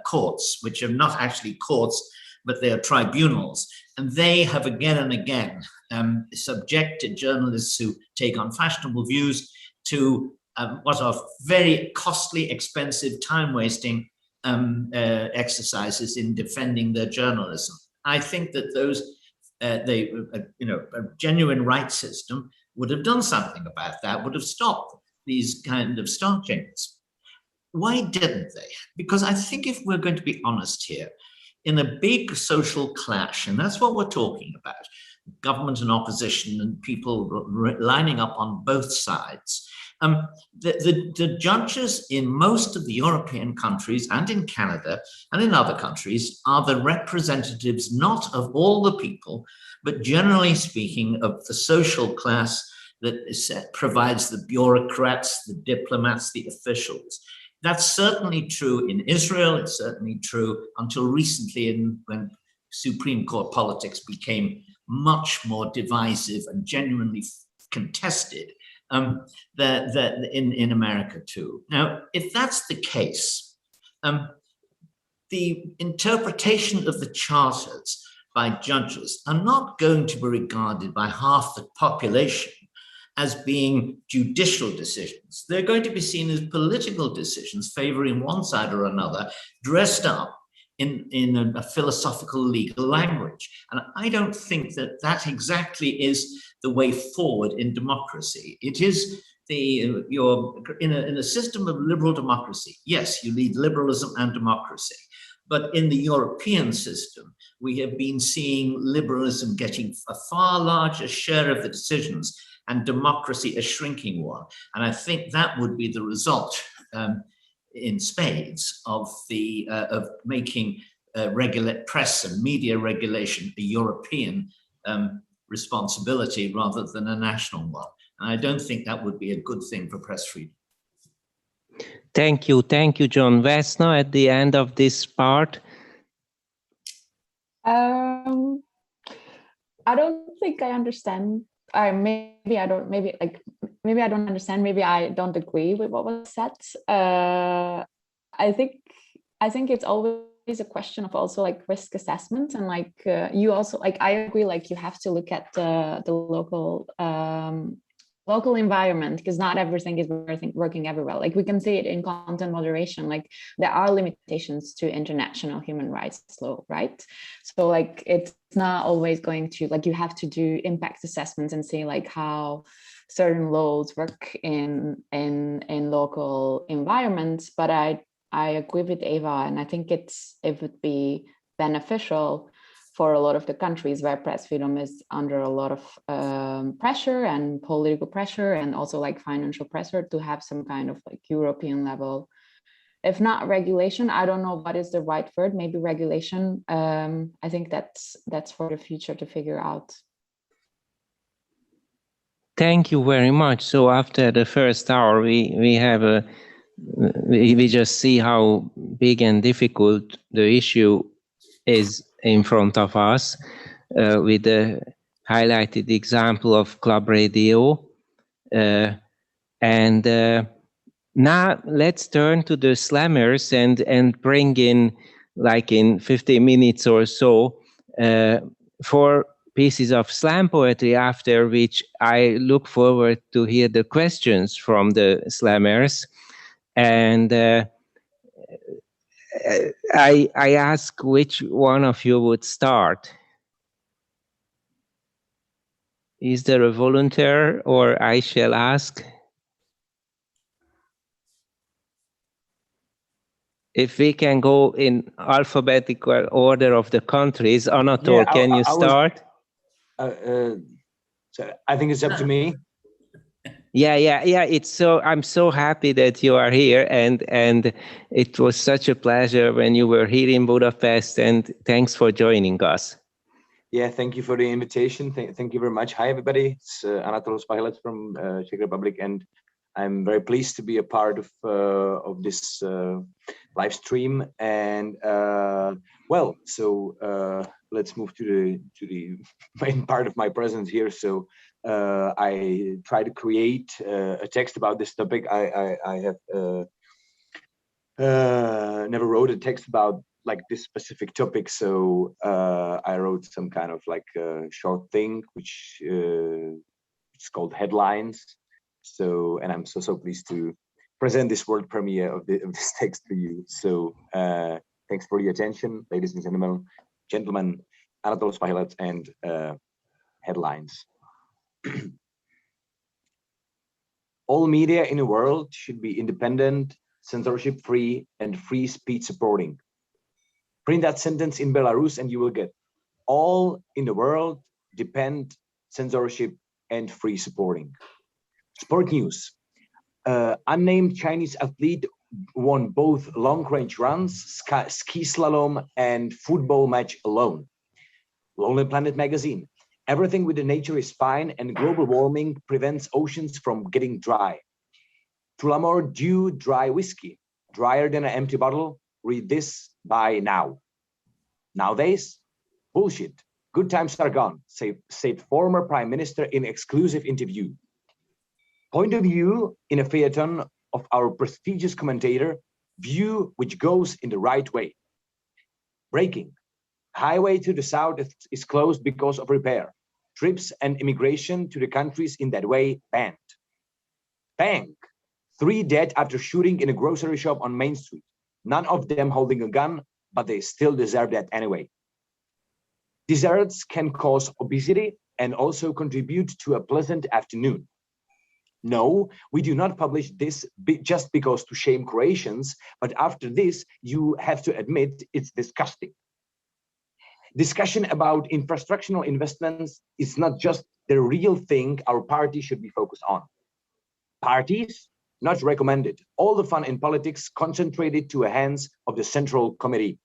courts, which are not actually courts, but they are tribunals. And they have again and again subjected journalists who take unfashionable views to what are very costly, expensive, time-wasting exercises in defending their journalism. I think that those, a genuine rights system would have done something about that, would have stopped these kind of starchings. Why didn't they? Because I think if we're going to be honest here, in a big social clash, and that's what we're talking about, government and opposition and people lining up on both sides, the judges in most of the European countries and in Canada and in other countries are the representatives not of all the people, but generally speaking of the social class that provides the bureaucrats, the diplomats, the officials. That's certainly true in Israel. It's certainly true until recently when Supreme Court politics became much more divisive and genuinely contested in America too. Now, if that's the case, the interpretation of the charters by judges are not going to be regarded by half the population as being judicial decisions. They're going to be seen as political decisions favoring one side or another, dressed up in a philosophical legal language. And I don't think that that exactly is the way forward in democracy. It is you're in a system of liberal democracy. Yes, you need liberalism and democracy. But in the European system, we have been seeing liberalism getting a far larger share of the decisions and democracy a shrinking one. And I think that would be the result in spades of making press and media regulation a European responsibility rather than a national one. And I don't think that would be a good thing for press freedom. Thank you, John. Vesna, at the end of this part. I don't think I understand. Maybe I don't understand. Maybe I don't agree with what was said. I think it's always a question of also like risk assessment, and like you also like I agree, like you have to look at the local environment, because not everything is working everywhere. Like we can see it in content moderation, like there are limitations to international human rights law, right? So like it's not always going to, like you have to do impact assessments and see like how certain laws work in local environments. But I agree with Eva, and I think it would be beneficial for a lot of the countries where press freedom is under a lot of pressure and political pressure and also like financial pressure to have some kind of like European level, if not regulation, I don't know what is the right word, maybe regulation. I think that's for the future to figure out. Thank you very much. So after the first hour, we just see how big and difficult the issue is in front of us, with the highlighted example of Klubrádió. And now let's turn to the slammers and bring in, like in 15 minutes or so, 4 pieces of slam poetry, after which I look forward to hear the questions from the slammers. And I ask which one of you would start. Is there a volunteer, or I shall ask? If we can go in alphabetical order of the countries, Anatol, can you start? So I think it's up to me. Yeah. I'm so happy that you are here, and it was such a pleasure when you were here in Budapest, and thanks for joining us. Yeah, thank you for the invitation. Thank you very much. Hi, everybody. It's Anatol Svahilec from Czech Republic, and I'm very pleased to be a part of this live stream. And let's move to the main part of my presence here. So I try to create a text about this topic. I have never wrote a text about like this specific topic, so I wrote some kind of like a short thing which it's called Headlines. So, and I'm so pleased to present this world premiere of this text to you. So thanks for the attention, ladies and gentlemen. Anatol Svahilec and Headlines. All media in the world should be independent, censorship-free, and free speech supporting. Print that sentence in Belarus and you will get all in the world depend, censorship, and free supporting. Sport news. Unnamed Chinese athlete won both long-range runs, ski slalom, and football match alone. Lonely Planet magazine. Everything with the nature is fine, and global warming prevents oceans from getting dry. Tullamore Dew dry whiskey, drier than an empty bottle. Read this, buy now. Nowadays, bullshit. Good times are gone, said former Prime Minister in exclusive interview. Point of view in a feuilleton of our prestigious commentator, view which goes in the right way. Breaking. Highway to the south is closed because of repair. Trips and immigration to the countries in that way banned. Bang! 3 dead after shooting in a grocery shop on Main Street. None of them holding a gun, but they still deserve that anyway. Desserts can cause obesity and also contribute to a pleasant afternoon. No, we do not publish this just because to shame Croatians, but after this, you have to admit it's disgusting. Discussion about infrastructural investments is not just the real thing our party should be focused on. Parties, not recommended. All the fun in politics concentrated to the hands of the Central Committee.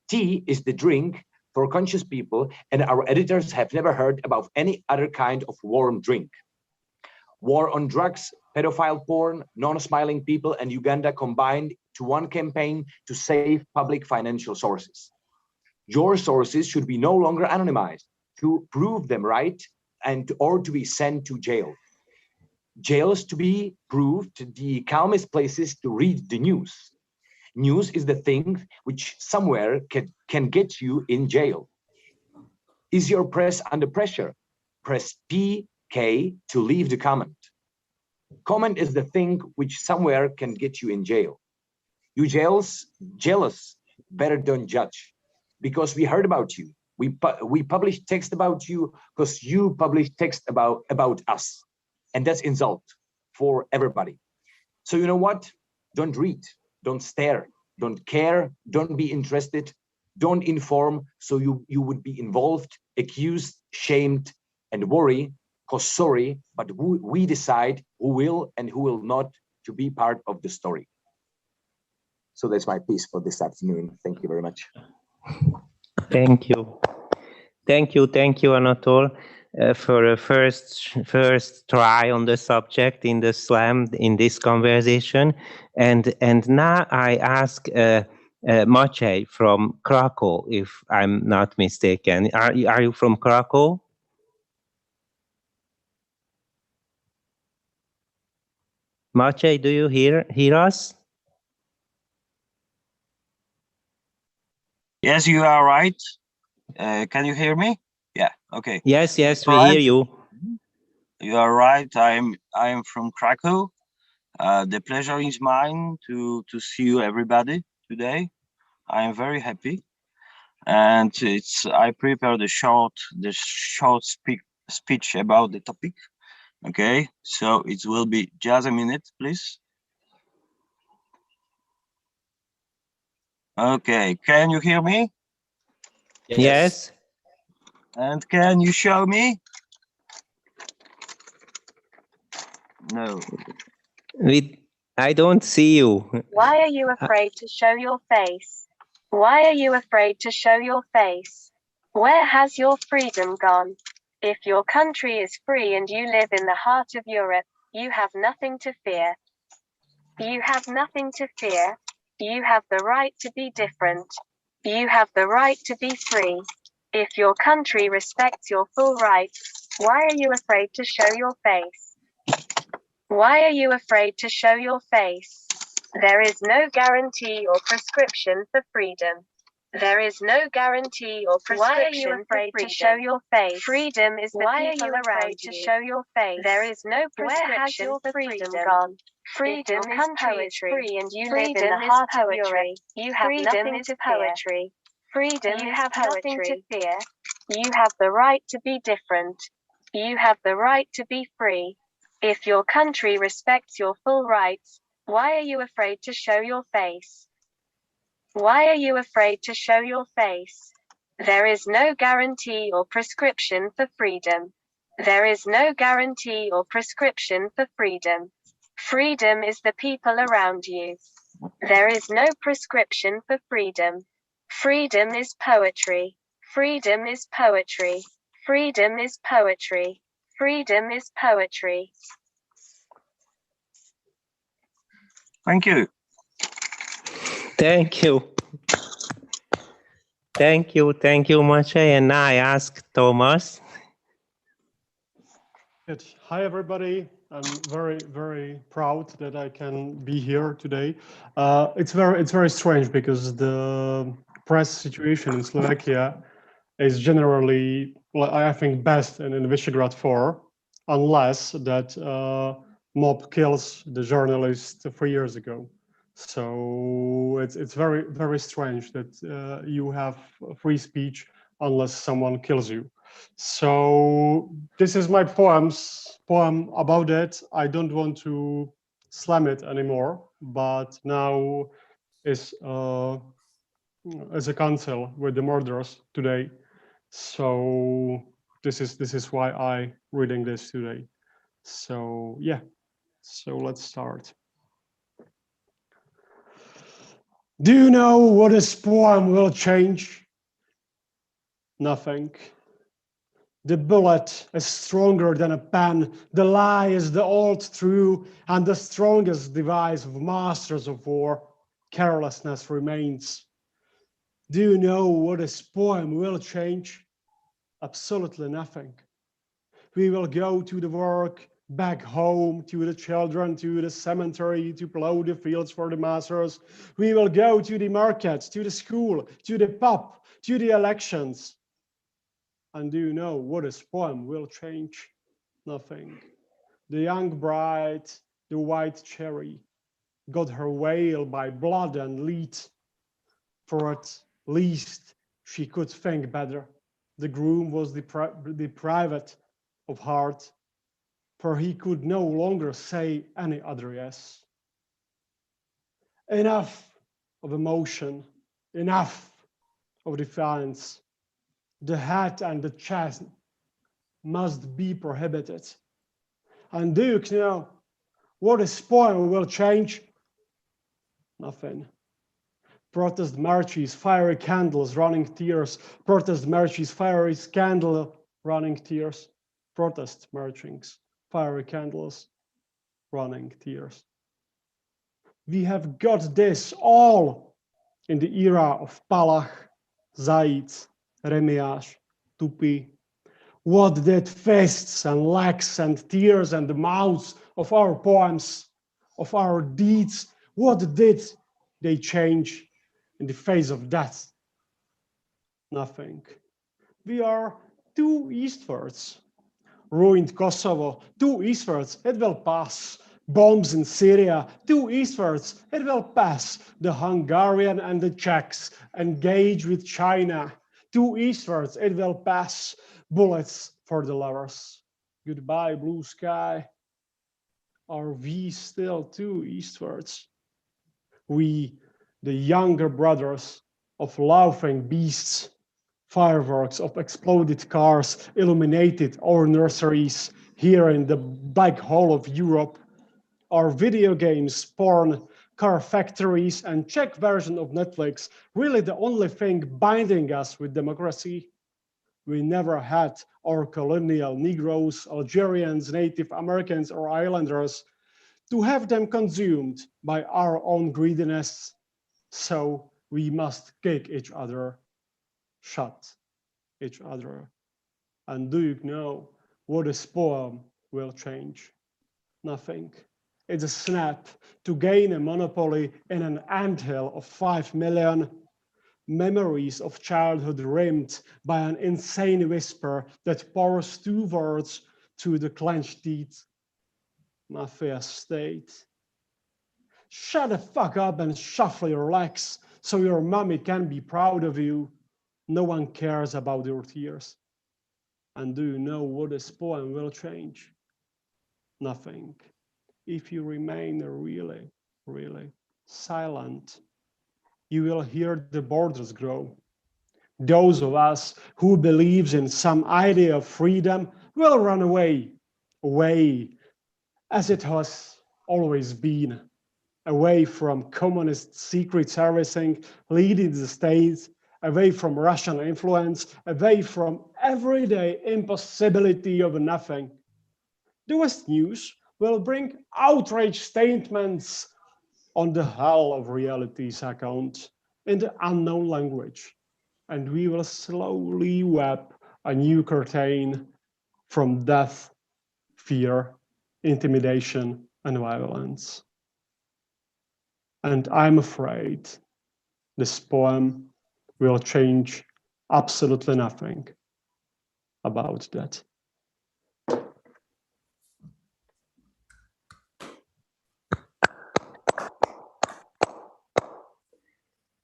Tea is the drink for conscious people, and our editors have never heard about any other kind of warm drink. War on drugs, pedophile porn, non-smiling people, and Uganda combined to one campaign to save public financial sources. Your sources should be no longer anonymized, to prove them right or to be sent to jail. Jails to be proved the calmest places to read the news. News is the thing which somewhere can get you in jail. Is your press under pressure? Press PK to leave the comment. Comment is the thing which somewhere can get you in jail. You jealous, better don't judge. Because we heard about you. We published text about you because you published text about us. And that's insult for everybody. So you know what? Don't read, don't stare, don't care, don't be interested, don't inform, so you would be involved, accused, shamed, and worry, because sorry, but we decide who will and who will not to be part of the story. So that's my piece for this afternoon. Thank you very much. Thank you. Thank you, Anatol, for a first try on the subject in the slam in this conversation. And now I ask Maciej from Krakow, if I'm not mistaken. Are you from Krakow? Maciej, do you hear us? Yes, you are right. Can you hear me? Yeah. Okay. Yes, we hear you. You are right. I am from Krakow. The pleasure is mine to see you, everybody, today. I am very happy, and I prepared a short speech about the topic. Okay, so it will be just a minute, please. Okay, can you hear me? Yes. And can you show me? No. I don't see you. Why are you afraid to show your face? Why are you afraid to show your face? Where has your freedom gone? If your country is free and you live in the heart of Europe, you have nothing to fear. You have nothing to fear. You have the right to be different. You have the right to be free. If your country respects your full rights, why are you afraid to show your face? Why are you afraid to show your face? There is no guarantee or prescription for freedom. There is no guarantee or prescription for freedom. To show your face? Freedom is the people around you. To show your face? There is no prescription for freedom gone. Freedom is poetry, free and you live in the heart of Europe. You have nothing to poetry. Freedom you have nothing to fear. You have the right to be different. You have the right to be free. If your country respects your full rights, why are you afraid to show your face? Why are you afraid to show your face? There is no guarantee or prescription for freedom. There is no guarantee or prescription for freedom. Freedom is the people around you. There is no prescription for freedom. Freedom is poetry. Freedom is poetry. Freedom is poetry. Freedom is poetry. Thank you. Thank you. Thank you, Maciej. And now I ask Thomas. Good. Hi, everybody. I'm very, very proud that I can be here today. It's very strange because the press situation in Slovakia is generally, I think, best in Visegrad 4, unless that mob kills the journalist 3 years ago. So it's very, very strange that you have free speech unless someone kills you. So this is my poem about it. I don't want to slam it anymore, but now is as a council with the murderers today. So this is why I reading this today. So yeah, so let's start. Do you know what this poem will change? Nothing. The bullet is stronger than a pen. The lie is the old true and the strongest device of masters of war. Carelessness remains. Do you know what this poem will change? Absolutely nothing. We will go to the work, back home, to the children, to the cemetery, to plow the fields for the masters. We will go to the market, to the school, to the pub, to the elections. And do you know what this poem will change? Nothing. The young bride, the white cherry, got her veil by blood and lead. For at least she could think better. The groom was deprived of heart, for he could no longer say any other yes. Enough of emotion, enough of defiance. The head and the chest must be prohibited. And do you know what this poem will change? Nothing. Protest marches, fiery candles, running tears. Protest marches, fiery candle, running tears. Protest marchings, fiery candles, running tears. We have got this all in the era of Palach, Zajíc, Remiáš, Tupi. What did fists and legs and tears and the mouths of our poems, of our deeds, what did they change in the face of death? Nothing. We are too eastwards. Ruined Kosovo, too eastwards, it will pass. Bombs in Syria, too eastwards, it will pass. The Hungarian and the Czechs engage with China, too eastwards, it will pass. Bullets for the lovers. Goodbye, blue sky. Are we still too eastwards? We, the younger brothers of laughing beasts, fireworks of exploded cars illuminated our nurseries here in the black hole of Europe. Our video games, porn, car factories, and Czech version of Netflix really the only thing binding us with democracy? We never had our colonial Negroes, Algerians, Native Americans, or Islanders to have them consumed by our own greediness. So we must kick each other, shut each other. And do you know what this poem will change? Nothing. It's a snap to gain a monopoly in an anthill of 5 million. Memories of childhood rimmed by an insane whisper that pours 2 words through the clenched teeth. Mafia state. Shut the fuck up and shuffle your legs so your mommy can be proud of you. No one cares about your tears. And do you know what this poem will change? Nothing. If you remain really, really silent, you will hear the borders grow. Those of us who believes in some idea of freedom will run away, as it has always been, away from communist secret servicing leading the states, away from Russian influence, away from everyday impossibility of nothing. The West News will bring outrage statements on the hell of reality's account in the unknown language, and we will slowly web a new curtain from death, fear, intimidation, and violence. And I'm afraid this poem will change absolutely nothing about that.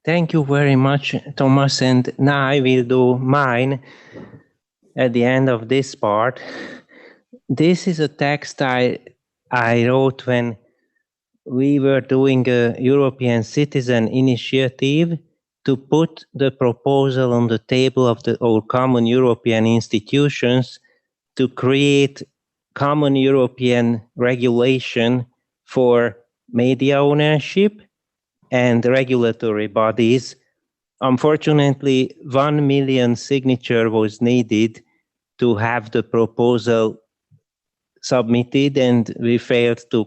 Thank you very much, Thomas. And now I will do mine at the end of this part. This is a text I wrote when we were doing a European Citizen Initiative to put the proposal on the table of our common European institutions to create common European regulation for media ownership and regulatory bodies. Unfortunately, 1 million signature was needed to have the proposal submitted, and we failed to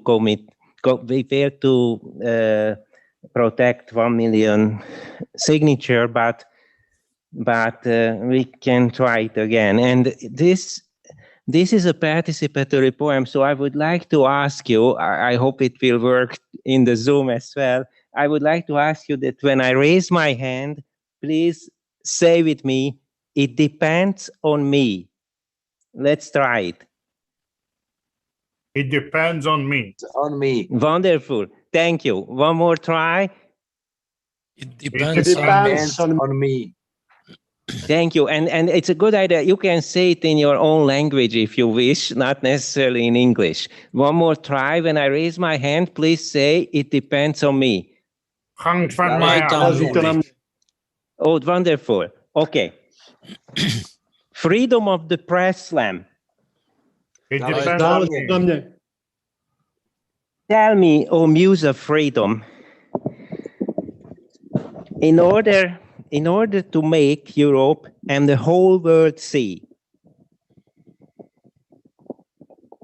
protect 1 million signature, but we can try it again. And this is a participatory poem, so I would like to ask you, I hope it will work in the Zoom as well. I would like to ask you that when I raise my hand, please say with me, it depends on me. Let's try it. It depends on me. On me. Wonderful. Thank you. One more try. It depends, on me. Thank you. And it's a good idea. You can say it in your own language if you wish, not necessarily in English. One more try. When I raise my hand, please say, it depends on me. Hangt van mij af. Oh, wonderful. Okay. Freedom of the press slam. It depends on me. Tell me, O muse of freedom, in order to make Europe and the whole world see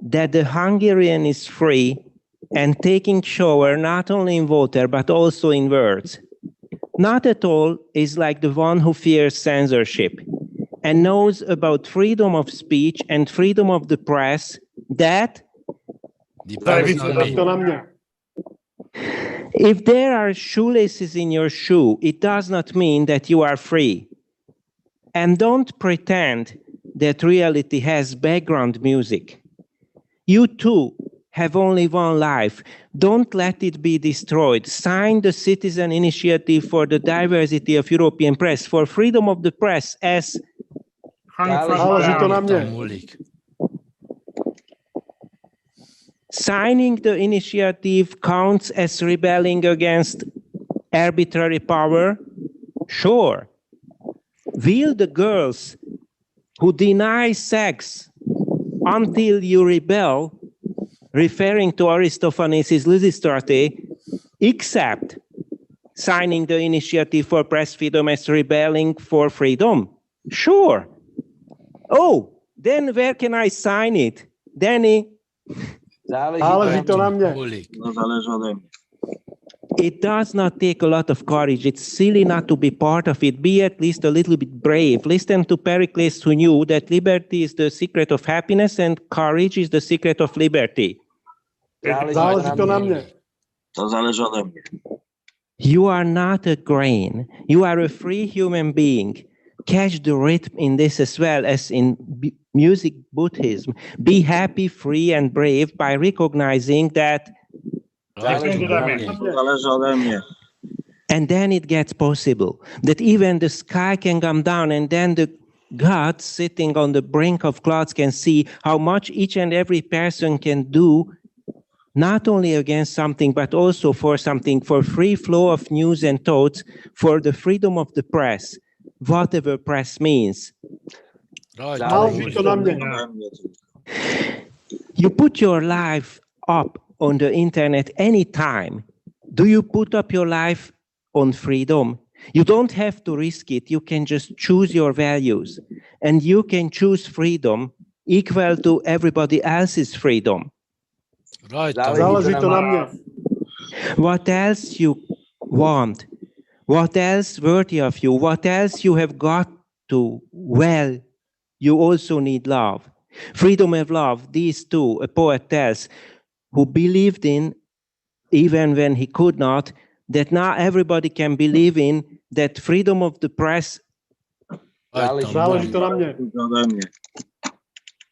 that the Hungarian is free and taking shower not only in water but also in words, not at all is like the one who fears censorship and knows about freedom of speech and freedom of the press that if there are shoelaces in your shoe, it does not mean that you are free. And don't pretend that reality has background music. You too have only one life. Don't let it be destroyed. Sign the Citizen Initiative for the Diversity of European Press, for freedom of the press as signing the initiative counts as rebelling against arbitrary power? Sure. Will the girls who deny sex until you rebel, referring to Aristophanes' Lysistrate, accept signing the initiative for press freedom as rebelling for freedom? Sure. Oh, then where can I sign it? Danny? It does not take a lot of courage. It's silly not to be part of it. Be at least a little bit brave. Listen to Pericles, who knew that liberty is the secret of happiness and courage is the secret of liberty. You are not a grain. You are a free human being. Catch the rhythm in this as well as in music Buddhism. Be happy, free, and brave by recognizing that. And then it gets possible that even the sky can come down, and then the gods sitting on the brink of clouds can see how much each and every person can do, not only against something, but also for something, for free flow of news and thoughts, for the freedom of the press, whatever press means. You put your life up on the internet anytime. Do you put up your life on freedom? You don't have to risk it. You can just choose your values, and you can choose freedom equal to everybody else's freedom. Right. What else you want? What else worthy of you? What else you have got to? Well, you also need love. Freedom of love, these two, a poet tells, who believed in, even when he could not, that now everybody can believe in, that freedom of the press.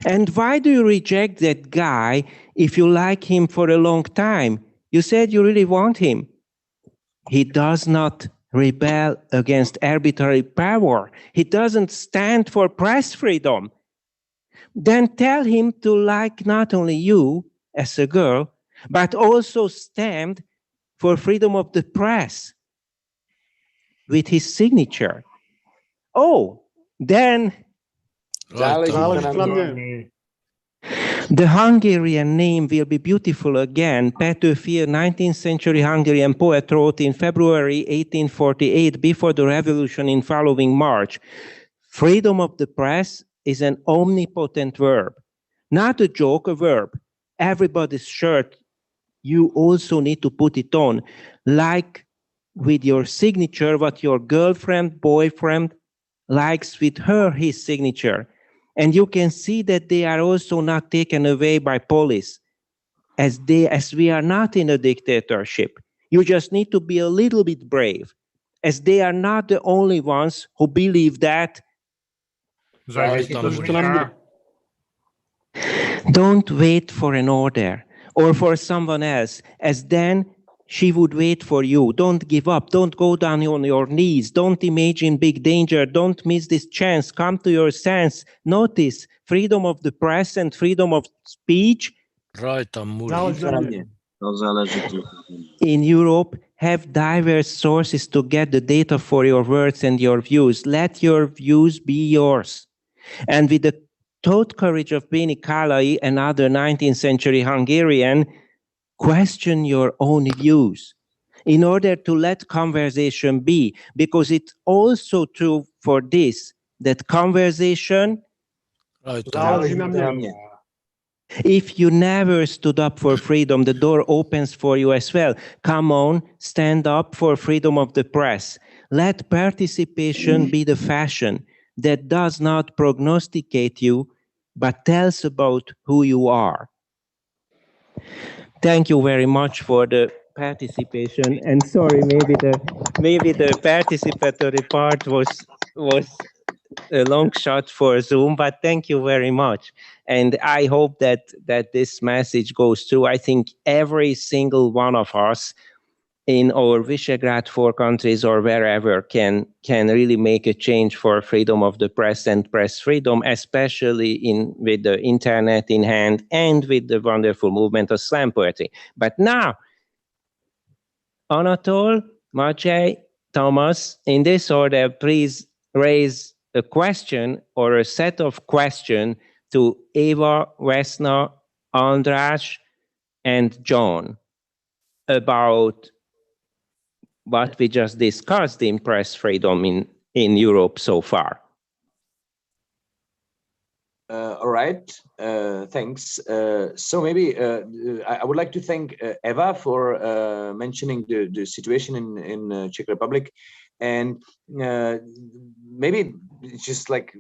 And why do you reject that guy if you like him for a long time? You said you really want him. He does not rebel against arbitrary power. He doesn't stand for press freedom. Then tell him to like not only you as a girl, but also stand for freedom of the press with his signature. Oh, then the Hungarian name will be beautiful again. Petőfi, a 19th century Hungarian poet, wrote in February 1848, before the revolution in following March, freedom of the press is an omnipotent verb. Not a joke, a verb. Everybody's shirt, you also need to put it on. Like with your signature, what your girlfriend, boyfriend likes with his signature. And you can see that they are also not taken away by police, as we are not in a dictatorship. You just need to be a little bit brave, as they are not the only ones who believe that. Don't wait for an order or for someone else, as then she would wait for you. Don't give up. Don't go down on your knees. Don't imagine big danger. Don't miss this chance. Come to your sense. Notice freedom of the press and freedom of speech in Europe have diverse sources to get the data for your words and your views. Let your views be yours. And with the thought courage of Béni Kállai, another 19th century Hungarian, question your own views in order to let conversation be, because it's also true for this, that conversation, if you never stood up for freedom, the door opens for you as well. Come on, stand up for freedom of the press. Let participation be the fashion that does not prognosticate you, but tells about who you are. Thank you very much for the participation. And sorry, maybe the participatory part was a long shot for Zoom, but thank you very much. And I hope that this message goes through. I think every single one of us in our Visegrad 4 countries or wherever can really make a change for freedom of the press and press freedom, especially with the internet in hand and with the wonderful movement of slam poetry. But now, Anatol, Maciej, Thomas, in this order, please raise a question or a set of questions to Eva, Vesna, András, and John about what we just discussed in press freedom in Europe so far. All right, thanks. So maybe I would like to thank Eva for mentioning the situation in Czech Republic, and maybe it's just like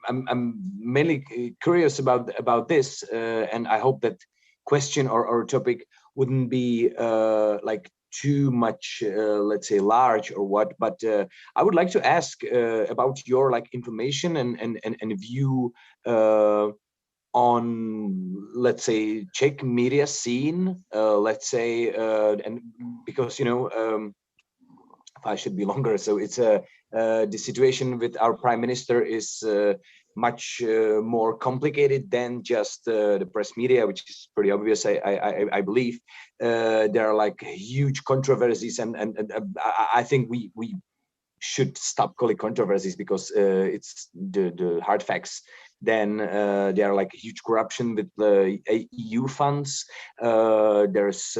I'm mainly curious about this, and I hope that question or topic wouldn't be like too much, let's say, large or what, but I would like to ask about your like information and view on, let's say, Czech media scene, let's say, and because, you know, if I should be longer, so it's the situation with our prime minister is much more complicated than just the press media, which is pretty obvious. I believe there are like huge controversies, and I think we should stop calling controversies because it's the hard facts. Then there are like huge corruption with the EU funds. There's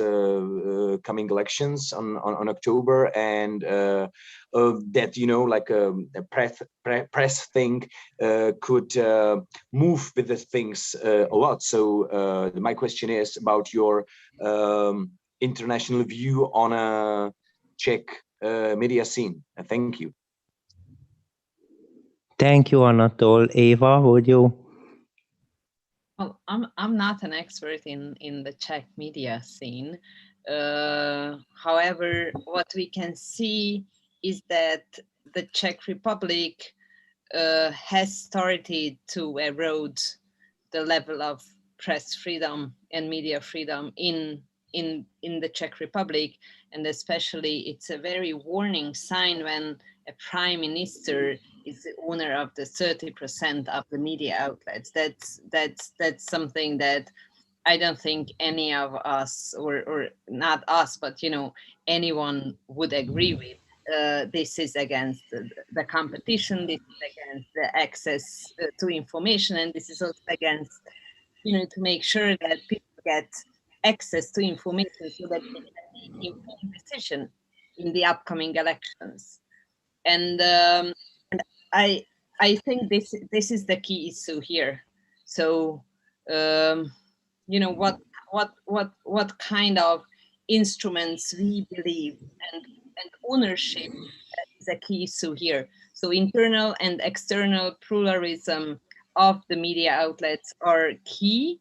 coming elections on October, and that, you know, like a press thing could move with the things a lot. So my question is about your international view on a Czech media scene. Thank you. Thank you, Anatol. Eva, would you? Well, I'm not an expert in the Czech media scene. However, what we can see is that the Czech Republic has started to erode the level of press freedom and media freedom in in the Czech Republic, and especially it's a very warning sign when a prime minister is the owner of the 30% of the media outlets. That's something that I don't think any of us, or not us, but anyone would agree with. This is against the competition. This is against the access to information, and this is also against to make sure that people get access to information so that they can make informed decision in the upcoming elections. And I think this is the key issue here. So what kind of instruments we believe and ownership is a key issue here. So internal and external pluralism of the media outlets are key,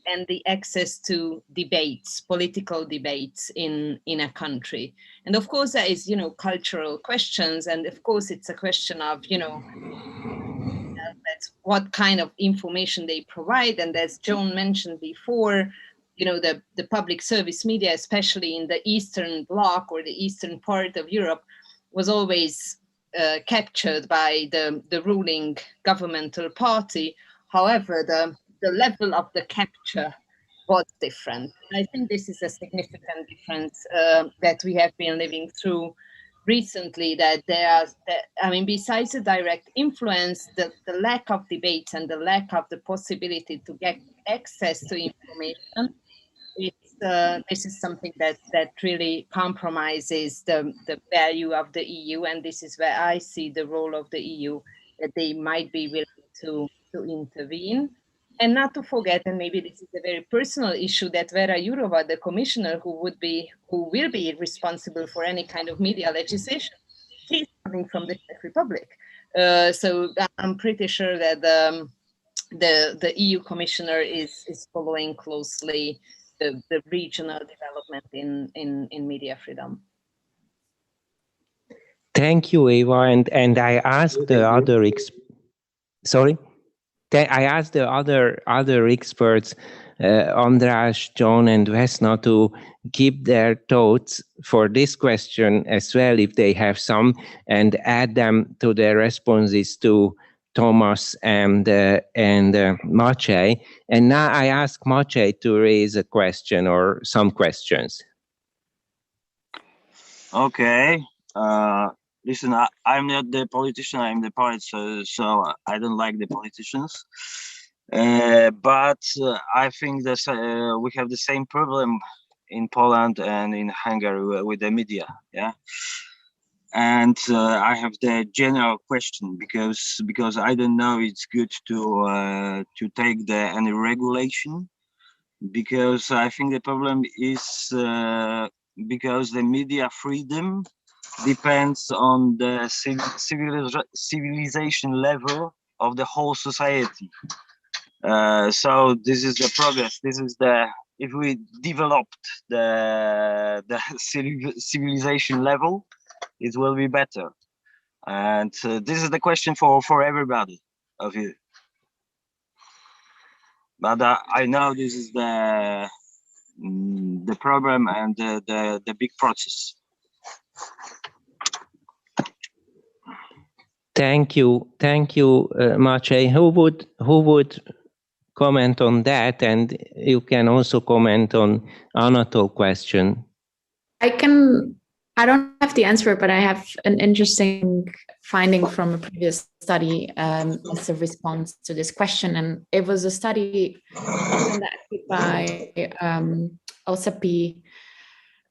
and the access to debates, political debates in a country. And of course there is, cultural questions. And of course it's a question of, what kind of information they provide. And as Joan mentioned before, the public service media, especially in the Eastern Bloc or the Eastern part of Europe, was always captured by the ruling governmental party. However, the level of the capture was different. I think this is a significant difference that we have been living through recently, that besides the direct influence, the lack of debates and the lack of the possibility to get access to information, this is something that really compromises the value of the EU, and this is where I see the role of the EU, that they might be willing to intervene. And not to forget, and maybe this is a very personal issue, that Vera Jourova, the commissioner who will be responsible for any kind of media legislation, she's coming from the Czech Republic. So I'm pretty sure that the EU commissioner is following closely the regional development in media freedom. Thank you, Eva. And I asked the other I asked the other experts, András, John, and Vesna, to keep their thoughts for this question as well, if they have some, and add them to their responses to Thomas and Maciej. And now I ask Maciej to raise a question or some questions. Okay. Listen, I'm not the politician, I'm the poet, so I don't like the politicians. But I think that we have the same problem in Poland and in Hungary with the media, yeah? And I have the general question, because I don't know it's good to take any regulation, because I think the problem is because the media freedom depends on the civilization level of the whole society. So this is the progress. This is if we developed the civilization level, it will be better. And this is the question for everybody of you. But I know this is the problem and the big process. Thank you, Maciej. Who would comment on that? And you can also comment on Anatol's question. I don't have the answer, but I have an interesting finding from a previous study as a response to this question. And it was a study conducted by OSAP,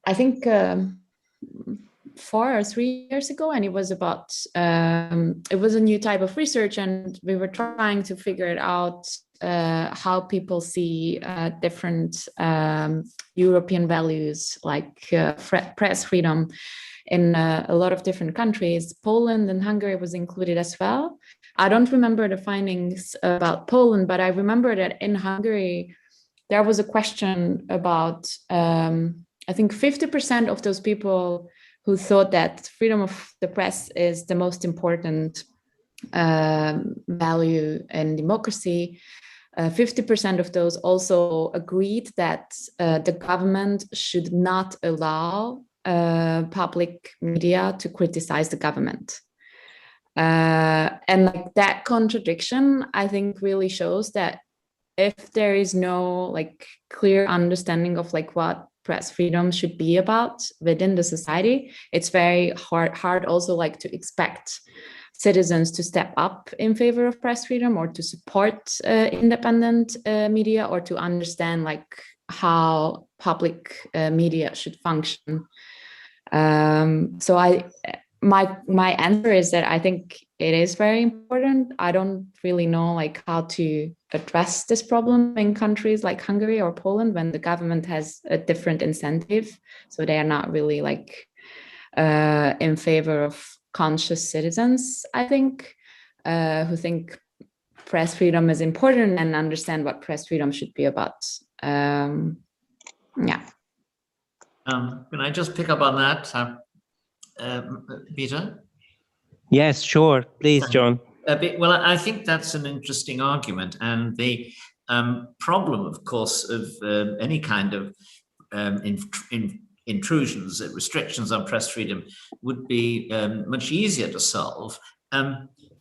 I think 4 or 3 years ago, and it was about it was a new type of research, and we were trying to figure it out how people see different European values like press freedom in a lot of different countries. Poland and Hungary was included as well. I don't remember the findings about Poland, but I remember that in Hungary there was a question about I think 50% of those people who thought that freedom of the press is the most important value in democracy 50% of those also agreed that the government should not allow public media to criticize the government. And like that contradiction, I think, really shows that if there is no like clear understanding of like what press freedom should be about within the society, it's very hard also like to expect citizens to step up in favor of press freedom or to support independent media or to understand like how public media should function. So my answer is that I think it is very important. I don't really know like how to address this problem in countries like Hungary or Poland when the government has a different incentive. So they are not really like in favor of conscious citizens, I think, who think press freedom is important and understand what press freedom should be about. Yeah. Can I just pick up on that, Peter? Yes, sure. Please, John. Well, I think that's an interesting argument. And the problem, of course, of any kind of intrusions, restrictions on press freedom would be much easier to solve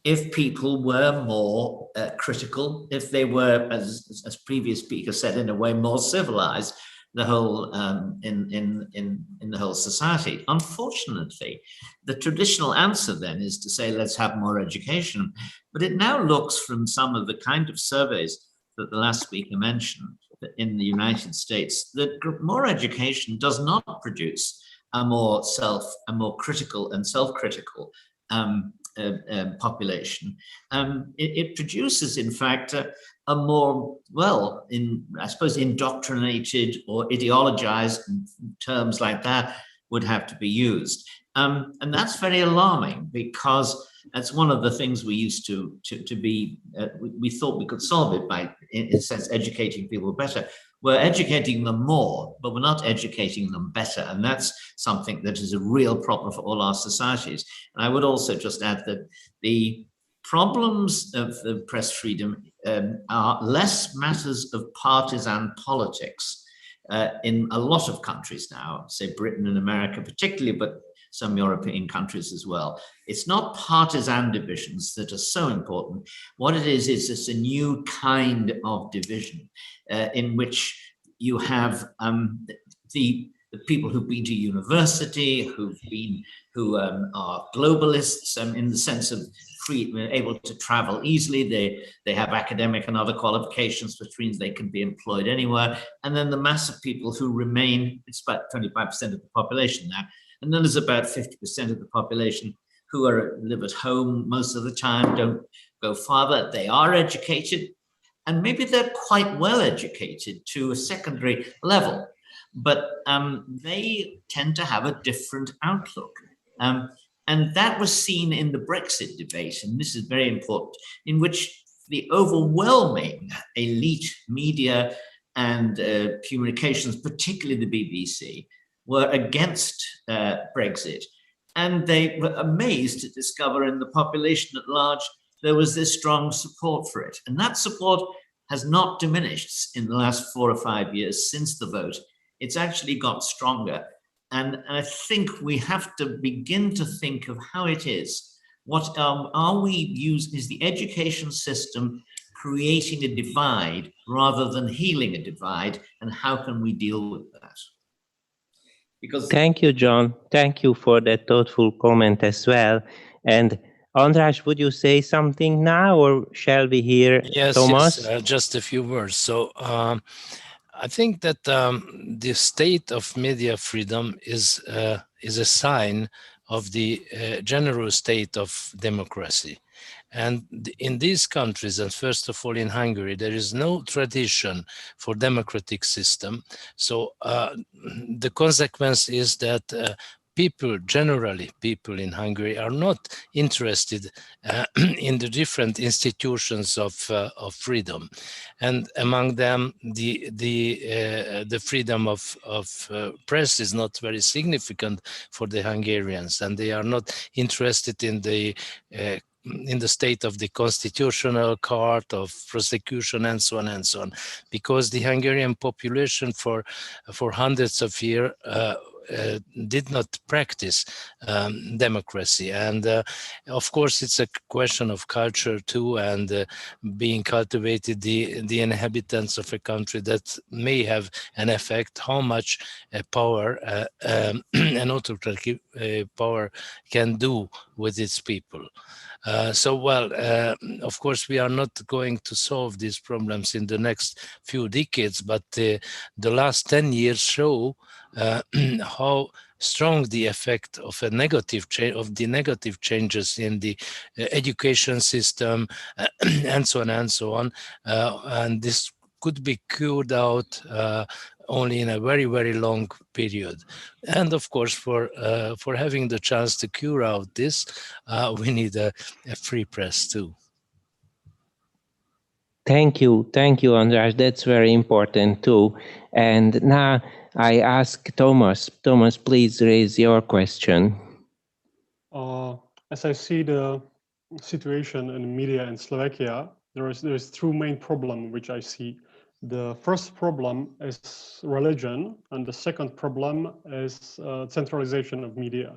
if people were more critical, if they were, as previous speaker said, in a way more civilized, the whole in the whole society. Unfortunately, the traditional answer then is to say, let's have more education. But it now looks from some of the kind of surveys that the last speaker mentioned in the United States that more education does not produce a more critical and self-critical population. It produces, in fact, a more, well, I suppose indoctrinated or ideologized, terms like that would have to be used. And that's very alarming, because that's one of the things we used to be, we thought we could solve it by, in a sense, educating people better. We're educating them more, but we're not educating them better. And that's something that is a real problem for all our societies. And I would also just add that the problems of press freedom are less matters of partisan politics in a lot of countries now, say Britain and America particularly, but some European countries as well. It's not partisan divisions that are so important. What it is it's a new kind of division in which you have the people who've been to university, who are globalists in the sense of able to travel easily. They have academic and other qualifications, which means they can be employed anywhere. And then the mass of people who remain, it's about 25% of the population now. And then there's about 50% of the population who live at home most of the time, don't go farther. They are educated, and maybe they're quite well educated to a secondary level, but they tend to have a different outlook. And that was seen in the Brexit debate, and this is very important, in which the overwhelming elite media and communications, particularly the BBC, were against Brexit. And they were amazed to discover in the population at large, there was this strong support for it. And that support has not diminished in the last 4 or 5 years since the vote. It's actually got stronger. And I think we have to begin to think of how it is. What are we using? Is the education system creating a divide rather than healing a divide? And how can we deal with that? Because thank you, John. Thank you for that thoughtful comment as well. And András, would you say something now, or shall we hear Tomás? Yes, just a few words. So I think that the state of media freedom is a sign of the general state of democracy. And in these countries, and first of all in Hungary, there is no tradition for democratic system. So the consequence is that generally people in Hungary are not interested in the different institutions of freedom, and among them the freedom of press is not very significant for the Hungarians, and they are not interested in the in the state of the constitutional court of prosecution and so on and so on, because the Hungarian population for hundreds of years did not practice democracy. And of course, it's a question of culture too, and being cultivated the inhabitants of a country that may have an effect how much power an autocratic power can do with its people. Of course, we are not going to solve these problems in the next few decades, but the last 10 years show how strong the effect of a negative negative changes in the education system and so on, and this could be cured out only in a very, very long period. And of course, for having the chance to cure out this, we need a free press too. Thank you, András. That's very important too. And now I ask Thomas. Thomas, please raise your question. As I see the situation in media in Slovakia, there is two main problems which I see. The first problem is religion, and the second problem is centralization of media.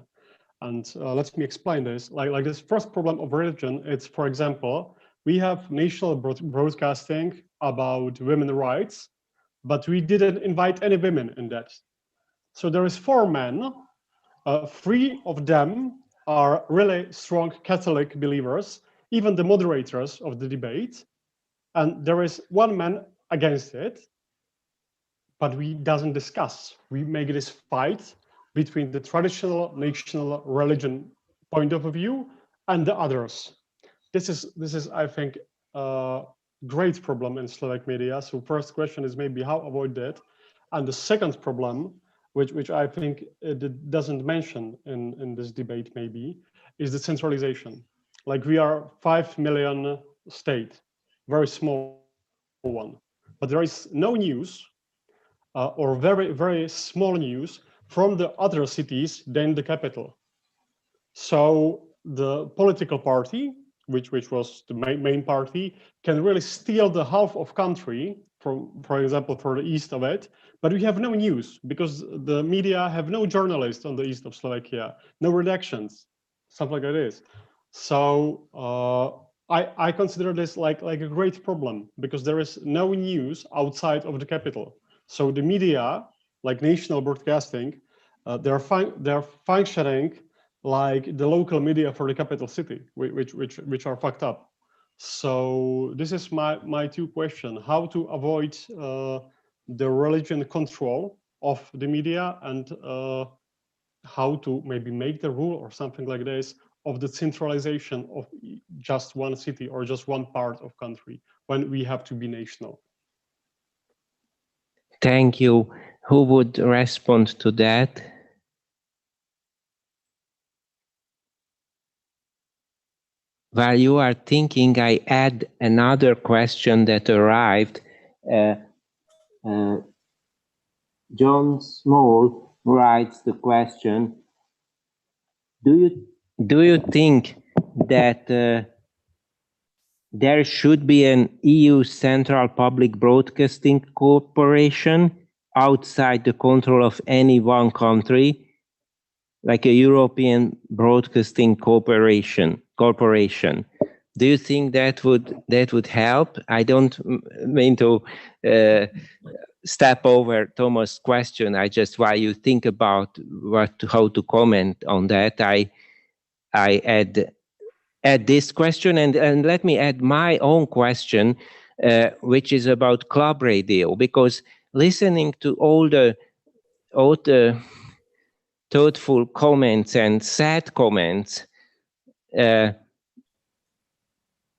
And let me explain this. Like this first problem of religion, it's, for example, we have national broadcasting about women's rights, but we didn't invite any women in that. So there is 4 men, 3 of them are really strong Catholic believers, even the moderators of the debate, and there is 1 man against it, but we doesn't discuss. We make this fight between the traditional national religion point of view and the others. This is I think a great problem in Slovak media. So first question is maybe how avoid that, and the second problem, which I think it doesn't mention in this debate maybe, is the centralization. Like we are 5 million state, very small one. But there is no news or very, very small news from the other cities than the capital. So the political party, which was the main party, can really steal the half of country, for example, for the east of it, but we have no news because the media have no journalists on the east of Slovakia, no redactions, stuff like that is. So I consider this like a great problem because there is no news outside of the capital. So the media, like national broadcasting, they're functioning like the local media for the capital city, which are fucked up. So this is my 2 questions: how to avoid the religion control of the media, and how to maybe make the rule or something like this of the centralization of just one city or just one part of country when we have to be national. Thank you. Who would respond to that? While you are thinking, I add another question that arrived. John Small writes the question: Do you think that there should be an EU Central Public Broadcasting Corporation outside the control of any one country, like a European Broadcasting Corporation? Do you think that would help? I don't mean to step over Thomas' question. I just, while you think about how to comment on that, I add this question, and let me add my own question, which is about club radio, because listening to all the thoughtful comments and sad comments,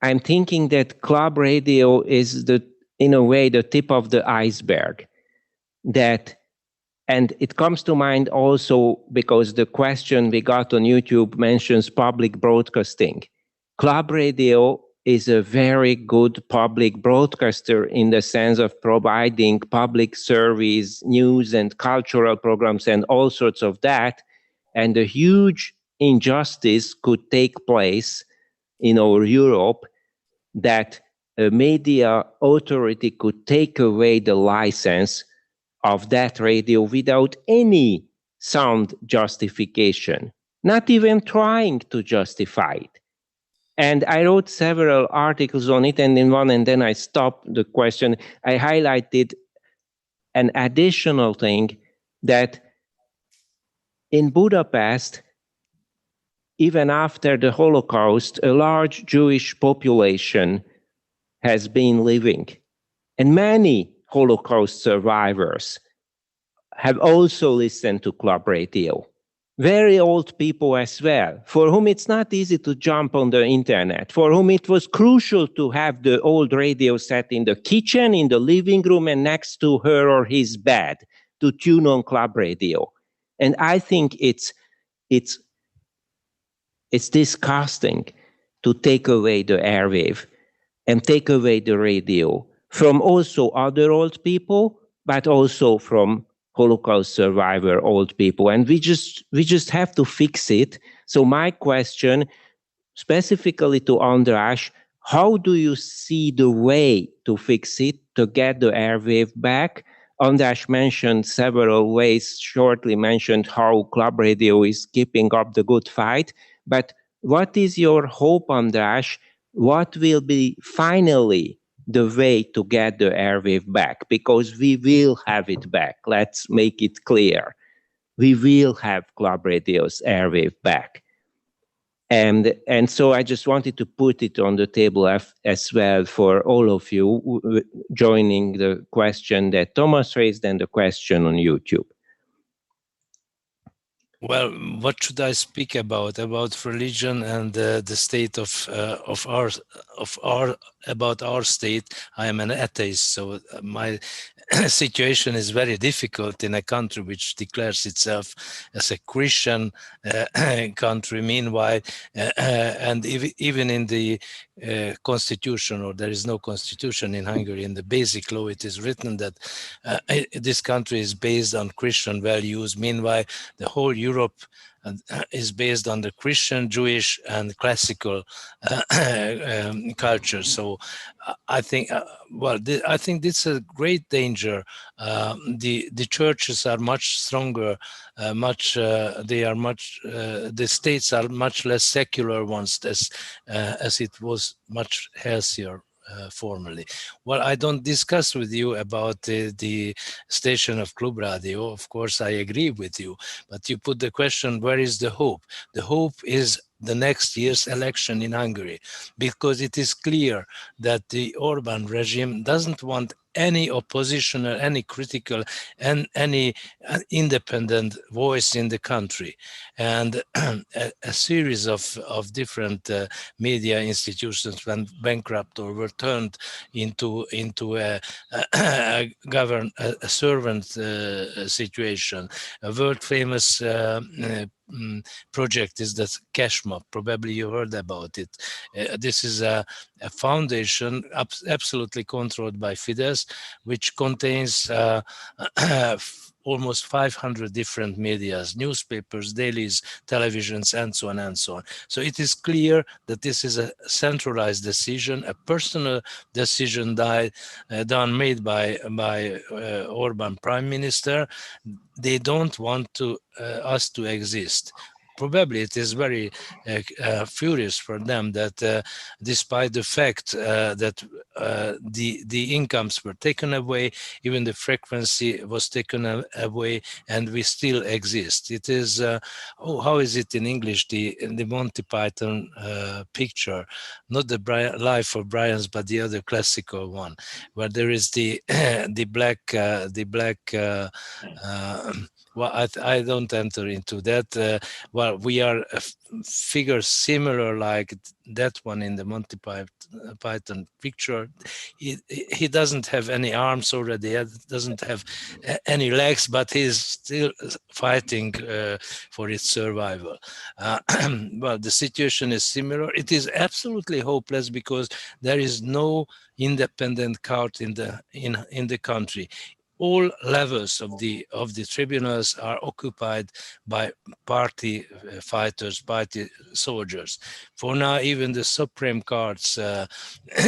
I'm thinking that club radio is in a way the tip of the iceberg. And it comes to mind also because the question we got on YouTube mentions public broadcasting. Club radio is a very good public broadcaster in the sense of providing public service, news and cultural programs and all sorts of that. And a huge injustice could take place in our Europe that a media authority could take away the license of that radio without any sound justification, not even trying to justify it. And I wrote several articles on it, and in one, and then I stopped the question. I highlighted an additional thing that in Budapest, even after the Holocaust, a large Jewish population has been living. And many Holocaust survivors have also listened to Club Radio. Very old people as well, for whom it's not easy to jump on the internet, for whom it was crucial to have the old radio set in the kitchen, in the living room, and next to her or his bed to tune on Club Radio. And I think it's disgusting to take away the airwave and take away the radio from also other old people, but also from Holocaust survivor old people. And we just have to fix it. So my question specifically to András, how do you see the way to fix it, to get the airwave back? András mentioned several ways, shortly mentioned how Club Radio is keeping up the good fight. But what is your hope, András? What will be finally the way to get the airwave back? Because we will have it back. Let's make it clear. We will have Club Radio's airwave back. And so I just wanted to put it on the table as well for all of you joining the question that Thomas raised and the question on YouTube. Well, what should I speak about religion and the state of our state? I am an atheist, so my situation is very difficult in a country which declares itself as a Christian country. Meanwhile, and even in the constitution, or there is no constitution in Hungary, in the basic law it is written that this country is based on Christian values. Meanwhile, the whole Europe is based on the Christian, Jewish, and classical culture. So I think, I think this is a great danger. The churches are much stronger. The states are much less secular ones, as it was much healthier. Formerly. Well, I don't discuss with you about the station of Klubrádió. Of course, I agree with you, but you put the question, where is the hope? The hope is the next year's election in Hungary, because it is clear that the Orbán regime doesn't want any opposition or any critical and any independent voice in the country. And a series of different media institutions went bankrupt or were turned into a servant situation. A world famous project is that Cashmob. Probably you heard about it. This is a foundation absolutely controlled by Fidesz, which contains almost 500 different medias, newspapers, dailies, televisions, and so on and so on. So it is clear that this is a centralized decision, a personal decision made by Orbán Prime Minister. They don't want us to exist. Probably it is very furious for them that despite the fact that the incomes were taken away, even the frequency was taken away, and we still exist. It is, how is it in English, the Monty Python picture, not the Life of Brian's, but the other classical one, where there is the black well, I don't enter into that. Well, we are figures similar like that one in the Monty Python picture. He doesn't have any arms already, he doesn't have any legs, but he's still fighting for its survival. Well, the situation is similar. It is absolutely hopeless because there is no independent court in the country. all levels of the tribunals are occupied by party fighters, party soldiers. For now, even the Supreme Courts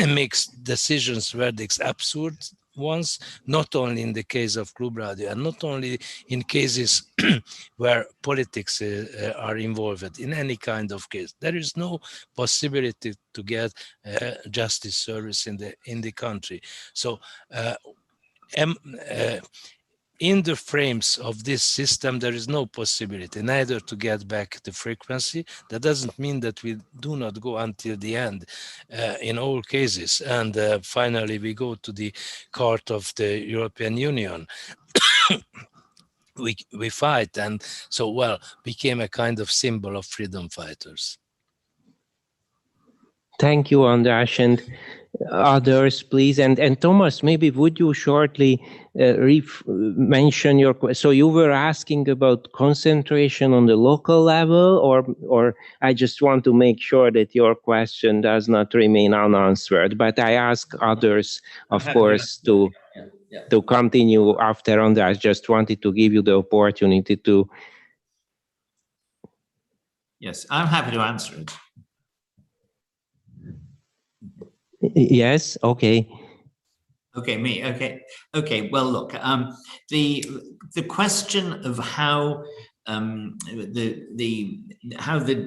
makes decisions, verdicts absurd ones, not only in the case of Klubrádió and not only in cases where politics are involved, in any kind of case. There is no possibility to get justice service in the country. So in the frames of this system, there is no possibility neither to get back the frequency. That doesn't mean that we do not go until the end in all cases. And finally, we go to the Court of the European Union. we fight, and so, well, became a kind of symbol of freedom fighters. Thank you, András, and others, please. And Tomás, maybe would you shortly mention your question? So you were asking about concentration on the local level, or I just want to make sure that your question does not remain unanswered. But I ask others, of course, to continue after András. Just wanted to give you the opportunity to. Yes, I'm happy to answer it. Yes. Okay. Okay, me. Okay. Okay. Well, look. The question of how the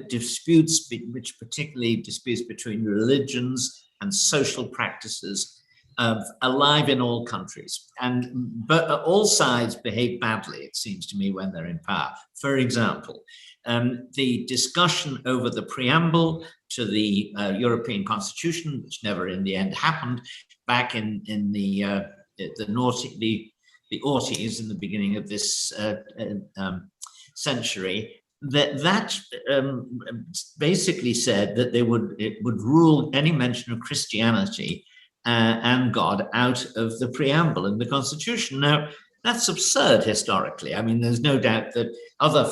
disputes, which particularly disputes between religions and social practices, alive in all countries, but all sides behave badly, it seems to me, when they're in power. For example, the discussion over the preamble to the European Constitution, which never in the end happened, back in the aughties, in the beginning of this century, that basically said that it would rule any mention of Christianity and God out of the preamble in the Constitution. Now, that's absurd historically. I mean, there's no doubt that other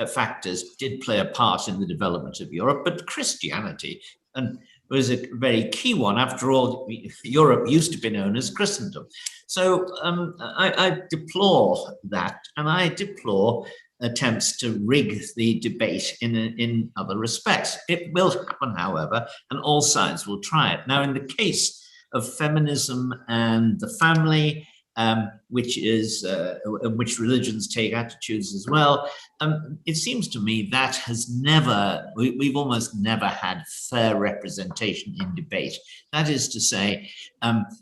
factors did play a part in the development of Europe, but Christianity was a very key one. After all, Europe used to be known as Christendom. So I deplore that, and I deplore attempts to rig the debate in other respects. It will happen, however, and all sides will try it. Now, in the case of feminism and the family, which religions take attitudes as well, it seems to me that we've almost never had fair representation in debate. That is to say,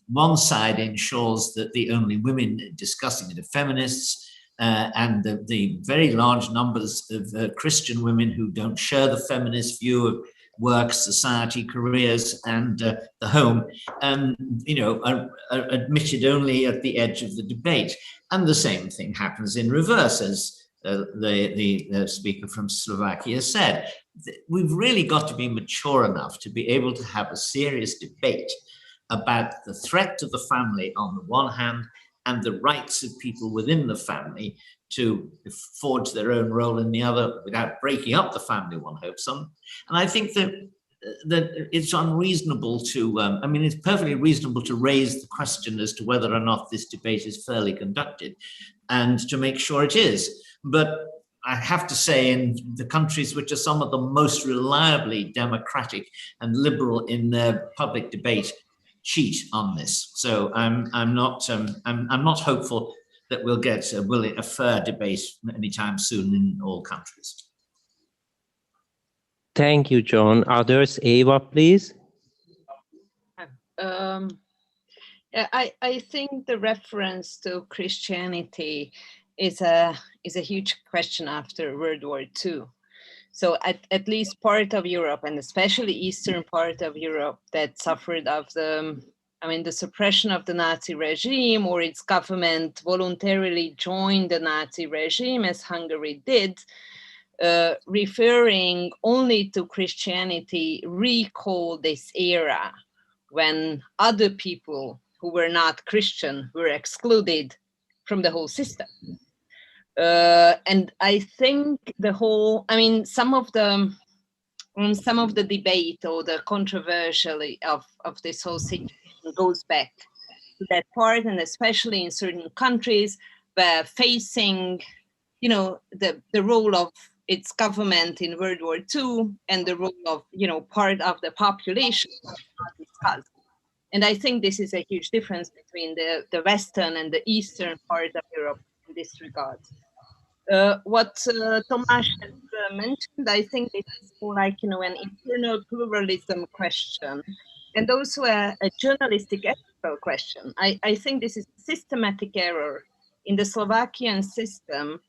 one side ensures that the only women discussing it are feminists, and the very large numbers of Christian women who don't share the feminist view of work, society, careers, and the home, are admitted only at the edge of the debate. And the same thing happens in reverse, as the speaker from Slovakia said. We've really got to be mature enough to be able to have a serious debate about the threat to the family on the one hand, and the rights of people within the family to forge their own role in the other without breaking up the family, one hopes on. And I think that it's unreasonable to, it's perfectly reasonable to raise the question as to whether or not this debate is fairly conducted, and to make sure it is. But I have to say, in the countries which are some of the most reliably democratic and liberal in their public debate, cheat on this. So I'm not hopeful that we'll get a fair debate anytime soon in all countries. Thank you, John. Others? Eva, please. I think the reference to Christianity is a huge question after World War II. So at least part of Europe, and especially eastern part of Europe, that suffered of the suppression of the Nazi regime, or its government voluntarily joined the Nazi regime, as Hungary did, referring only to Christianity, recall this era when other people who were not Christian were excluded from the whole system. And I think some of the debate or the controversiality of this whole situation goes back to that part, and especially in certain countries where facing, the role of its government in World War II and the role of, part of the population not discussed. And I think this is a huge difference between the Western and the Eastern part of Europe in this regard. What Tomás has mentioned, I think it is more like, an internal pluralism question, and also a journalistic ethical question. I think this is a systematic error in the Slovakian system,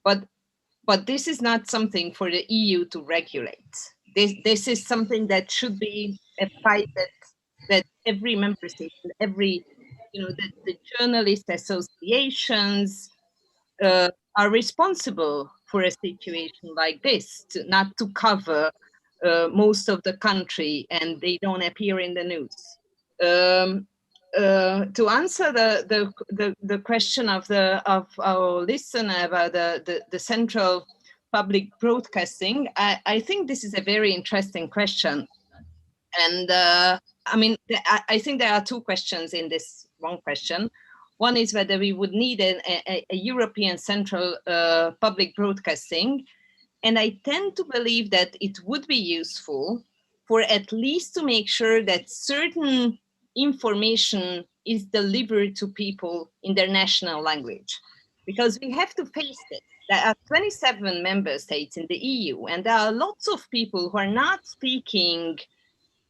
but this is not something for the EU to regulate. This is something that should be a fight that every member state, every, the journalist associations are responsible for a situation like this, not to cover most of the country and they don't appear in the news. To answer the question of our listener about the central public broadcasting, I think this is a very interesting question. And I think there are two questions in this one question. One is whether we would need a European central public broadcasting. And I tend to believe that it would be useful for at least to make sure that certain information is delivered to people in their national language. Because we have to face it. There are 27 member states in the EU, and there are lots of people who are not speaking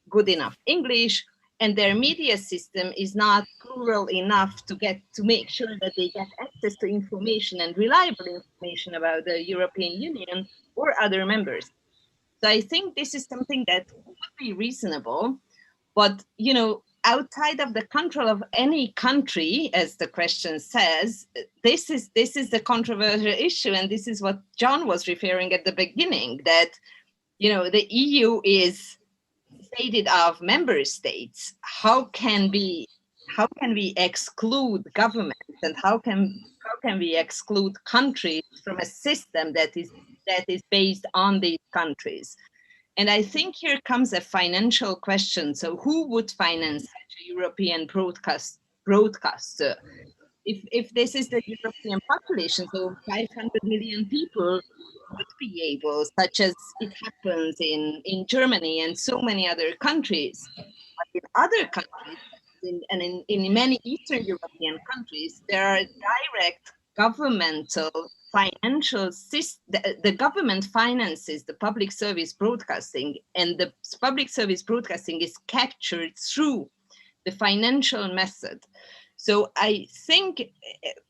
good enough English, and their media system is not plural enough to make sure that they get access to information and reliable information about the European Union or other members. So I think this is something that would be reasonable, but outside of the control of any country, as the question says, this is the controversial issue, and this is what John was referring at the beginning, that the EU is stated of member states. How can we exclude governments, and how can we exclude countries from a system that is based on these countries? And I think here comes a financial question. So who would finance such a European broadcaster? If this is the European population, so 500 million people would be able, such as it happens in Germany and so many other countries. But in other countries, in many Eastern European countries, there are direct governmental financial systems. The government finances the public service broadcasting, and the public service broadcasting is captured through the financial method. So I think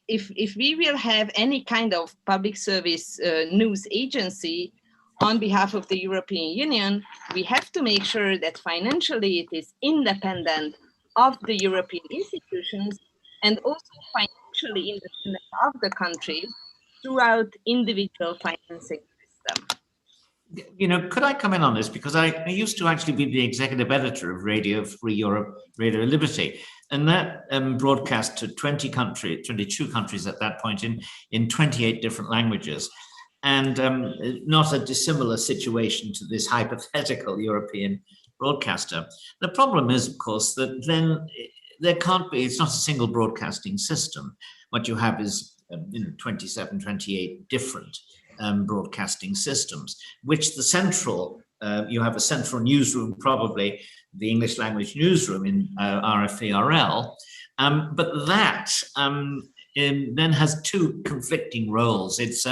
if we will have any kind of public service news agency on behalf of the European Union, we have to make sure that financially it is independent of the European institutions and also financially independent of the countries throughout individual financing system. Could I come in on this? Because I used to actually be the executive editor of Radio Free Europe, Radio Liberty, and that broadcast to 22 countries at that point in 28 different languages, and not a dissimilar situation to this hypothetical European broadcaster. The problem is, of course, that then it's not a single broadcasting system. What you have is 27, 28 different broadcasting systems, which you have a central newsroom, probably the English language newsroom in RFERL, but that then has two conflicting roles. It's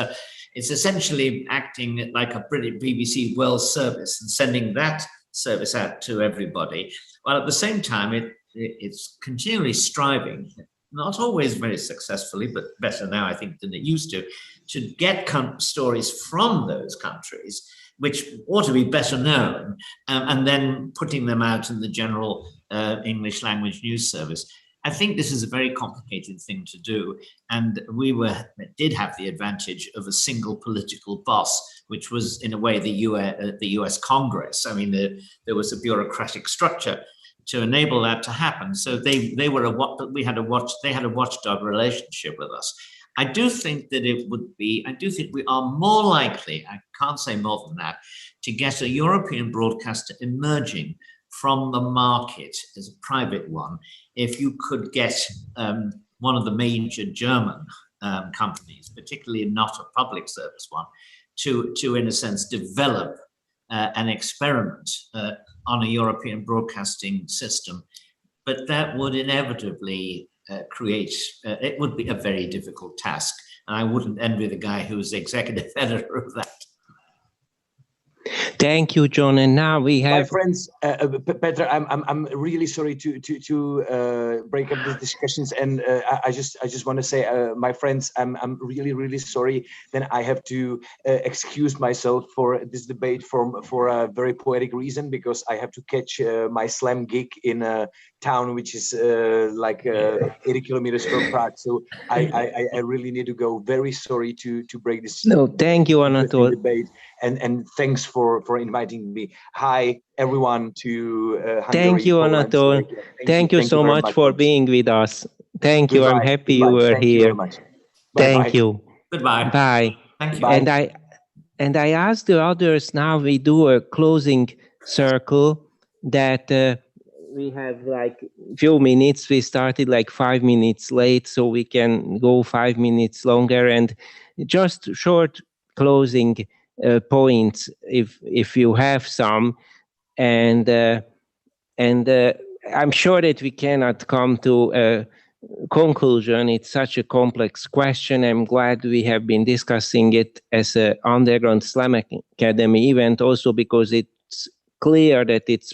essentially acting like a British BBC World Service and sending that service out to everybody, while at the same time it's continually striving, not always very successfully, but better now, I think, than it used to get stories from those countries, which ought to be better known, and then putting them out in the general English language news service. I think this is a very complicated thing to do, and we did have the advantage of a single political boss, which was in a way the US Congress. I mean, there was a bureaucratic structure to enable that to happen. So they had a watchdog relationship with us. I do think we are more likely, I can't say more than that, to get a European broadcaster emerging from the market as a private one if you could get one of the major German companies, particularly not a public service one, to in a sense develop an experiment on a European broadcasting system. But that would inevitably create, it would be a very difficult task. And I wouldn't envy the guy who's the executive editor of that. Thank you, John. And now we have, my friends, Peter. I'm really sorry to break up these discussions, and I just want to say, my friends, I'm really sorry. Then I have to excuse myself for this debate for a very poetic reason, because I have to catch my slam gig in a town which is like 80 kilometers from Prague. So I really need to go. Very sorry to break this. No, thank you, Anatol. Debate, and thanks for inviting me. Hi everyone to Hungary. Thank you, Anatol. Thank you so much for being with us. Thank you. I'm happy you were here. Thank you. Goodbye. Bye. Thank you. And I asked the others, now we do a closing circle, that we have like a few minutes. We started like 5 minutes late, so we can go 5 minutes longer, and just short closing points if you have some. And I'm sure that we cannot come to a conclusion. It's such a complex question. I'm glad we have been discussing it as an underground Slam Academy event, also because it's clear that it's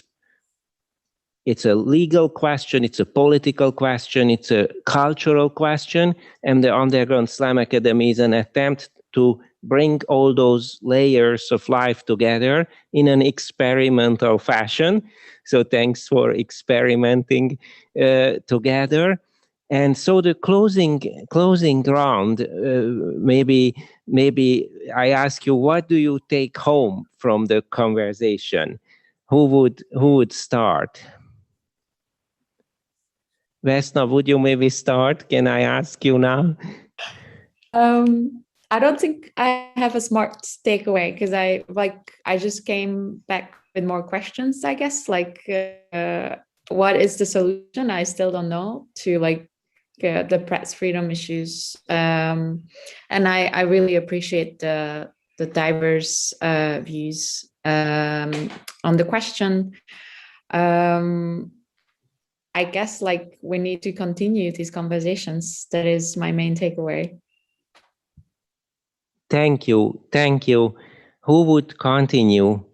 a legal question, it's a political question, it's a cultural question, and the Underground Slam Academy is an attempt to bring all those layers of life together in an experimental fashion. So thanks for experimenting together. And so the closing round, maybe I ask you, what do you take home from the conversation? Who would start? Vesna, would you maybe start? Can I ask you now? I don't think I have a smart takeaway, because I just came back with more questions, I guess, like what is the solution? I still don't know, to like the press freedom issues, and I really appreciate the diverse views on the question. I guess like we need to continue these conversations. That is my main takeaway. Thank you. Who would continue?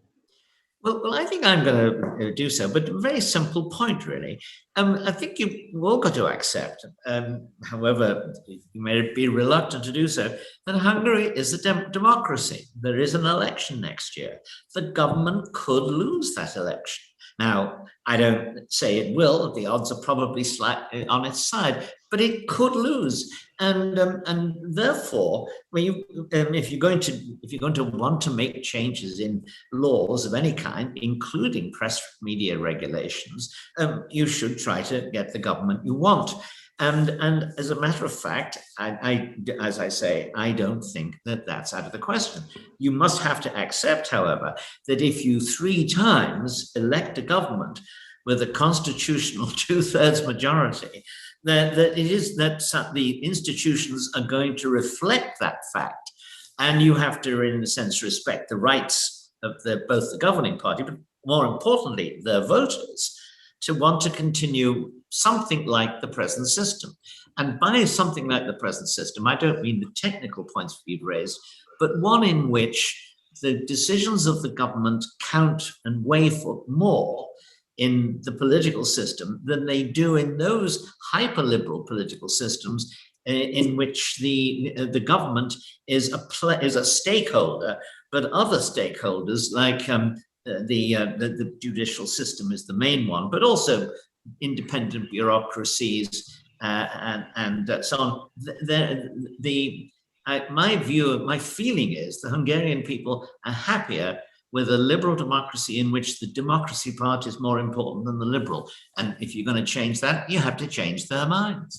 Well, I think I'm going to do so, but a very simple point, really. I think you've all got to accept, however you may be reluctant to do so, that Hungary is a democracy. There is an election next year. The government could lose that election. Now, I don't say it will. The odds are probably slightly on its side, but it could lose. And therefore, if you're going to want to make changes in laws of any kind, including press media regulations, you should try to get the government you want. And as a matter of fact, as I say, I don't think that that's out of the question. You must have to accept, however, that if you 3 times elect a government with a constitutional 2/3 majority, that the institutions are going to reflect that fact. And you have to, in a sense, respect the rights of both the governing party, but more importantly, their voters, to want to continue something like the present system. And by something like the present system, I don't mean the technical points we've raised, but one in which the decisions of the government count and weigh for more in the political system than they do in those hyper-liberal political systems in which the government is a stakeholder, but other stakeholders like the judicial system is the main one, but also independent bureaucracies and so on. My feeling is the Hungarian people are happier with a liberal democracy in which the democracy part is more important than the liberal. And if you're going to change that, you have to change their minds.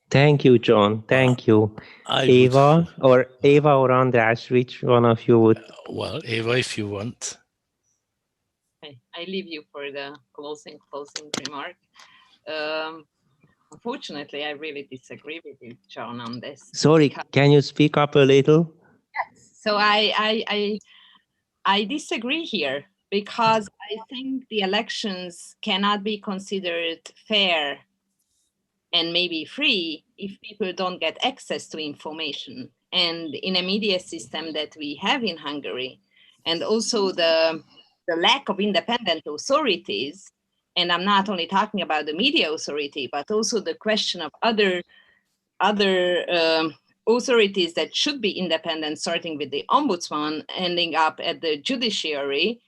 Thank you, John. Thank you. Eva or András, which one of you would? Well, Eva, if you want. I leave you for the closing remark. Unfortunately, I really disagree with you, John, on this. Sorry, can you speak up a little? Yes. So I disagree here, because I think the elections cannot be considered fair and maybe free if people don't get access to information. And in a media system that we have in Hungary, and also the lack of independent authorities, and I'm not only talking about the media authority, but also the question of other authorities that should be independent, starting with the ombudsman, ending up at the judiciary.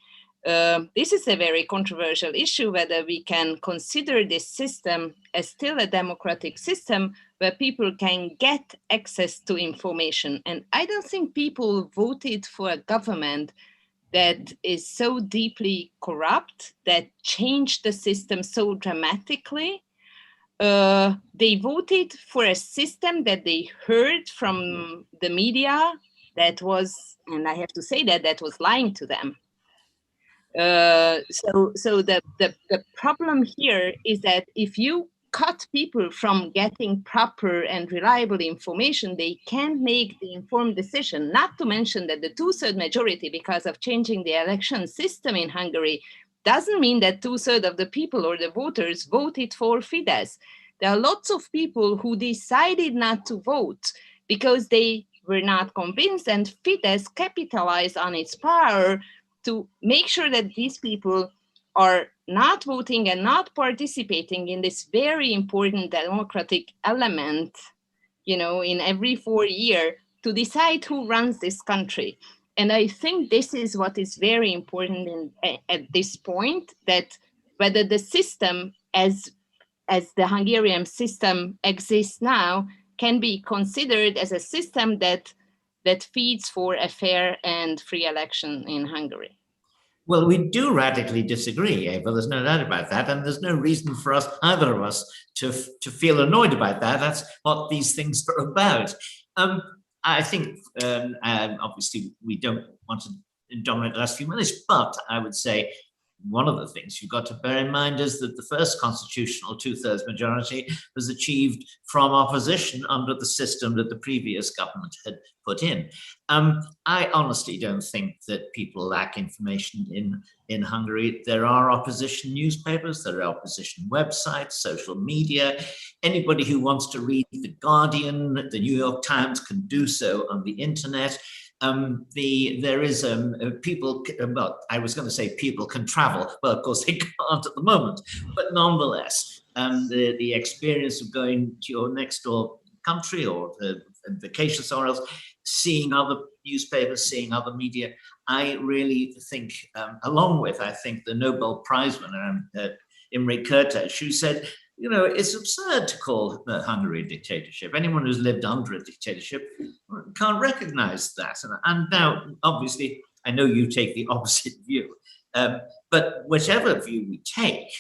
This is a very controversial issue, whether we can consider this system as still a democratic system where people can get access to information. And I don't think people voted for a government that is so deeply corrupt, that changed the system so dramatically. They voted for a system that they heard from the media that was, and I have to say that was lying to them. So the problem here is that if you cut people from getting proper and reliable information, they can't make the informed decision. Not to mention that the 2/3 majority, because of changing the election system in Hungary, doesn't mean that 2/3 of the people or the voters voted for Fidesz. There are lots of people who decided not to vote because they were not convinced, and Fidesz capitalized on its power to make sure that these people are not voting and not participating in this very important democratic element, you know, in every 4 years to decide who runs this country. And I think this is what is very important at this point, that whether the system as the Hungarian system exists now can be considered as a system that feeds for a fair and free election in Hungary. Well, we do radically disagree, Eva. There's no doubt about that. And there's no reason for us, either of us, to feel annoyed about that. That's what these things are about. I think, obviously, we don't want to dominate the last few minutes, but I would say one of the things you've got to bear in mind is that the first constitutional 2/3 majority was achieved from opposition under the system that the previous government had put in. I honestly don't think that people lack information in Hungary. There are opposition newspapers, there are opposition websites, social media. Anybody who wants to read The Guardian, the New York Times can do so on the internet. There is people, well, I was going to say people can travel. Well, of course they can't at the moment, but nonetheless, the experience of going to your next door country or vacation somewhere else, seeing other newspapers, seeing other media, I really think, along with, I think, the Nobel Prize winner, Imre Kertész, who said, you know, it's absurd to call Hungary a dictatorship. Anyone who's lived under a dictatorship can't recognize that. And now, obviously, I know you take the opposite view, but whichever view we take,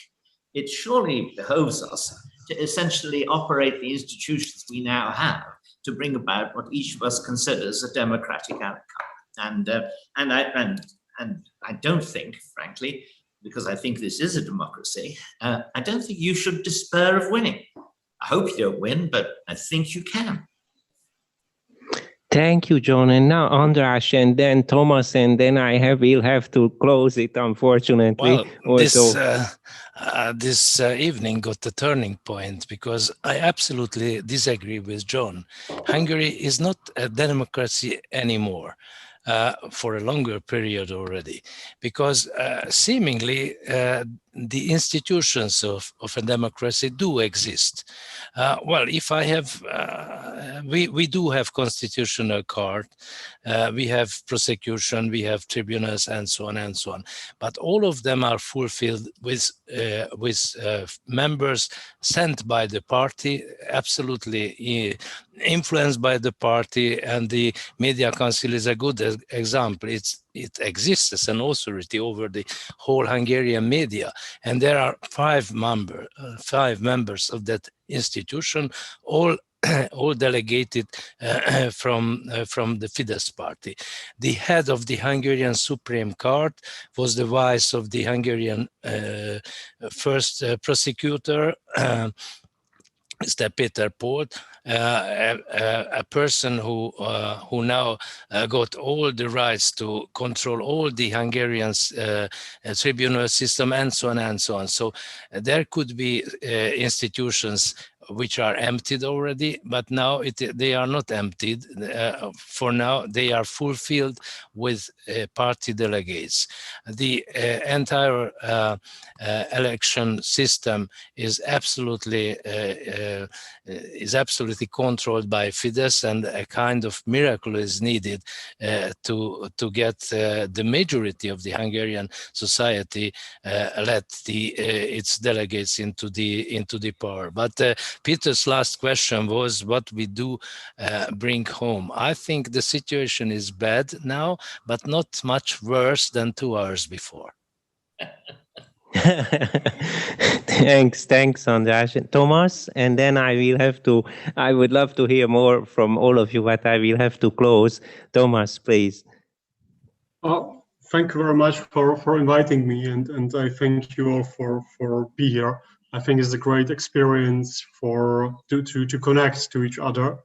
it surely behoves us to essentially operate the institutions we now have to bring about what each of us considers a democratic outcome. And I don't think, frankly, because I think this is a democracy, I don't think you should despair of winning. I hope you don't win, but I think you can. Thank you, John. And now András, and then Thomas, and then we'll have to close it, unfortunately. Well, this evening got a turning point, because I absolutely disagree with John. Hungary is not a democracy anymore. For a longer period already, because seemingly the institutions of a democracy do exist. Well, if I have, we do have constitutional court, we have prosecution, we have tribunals, and so on and so on. But all of them are fulfilled with members sent by the party, absolutely influenced by the party, and the Media Council is a good example. It exists as an authority over the whole Hungarian media, and there are five members of that institution, all all delegated from the Fidesz party. The head of the Hungarian Supreme Court was the vice of the Hungarian first prosecutor, Mr. Peter Molnar, a person who now got all the rights to control all the Hungarian tribunal system, and so on and so on. So there could be institutions which are emptied already, but now they are not emptied. For now, they are fulfilled with party delegates. The entire election system is absolutely controlled by Fidesz, and a kind of miracle is needed to get the majority of the Hungarian society let its delegates into the power. But Peter's last question was what we do bring home. I think the situation is bad now, but not much worse than 2 hours before. Thanks, András. Thomas, and then I would love to hear more from all of you, but I will have to close. Thomas, please. Thank you very much for inviting me, and I thank you all for being here. I think it's a great experience to connect to each other,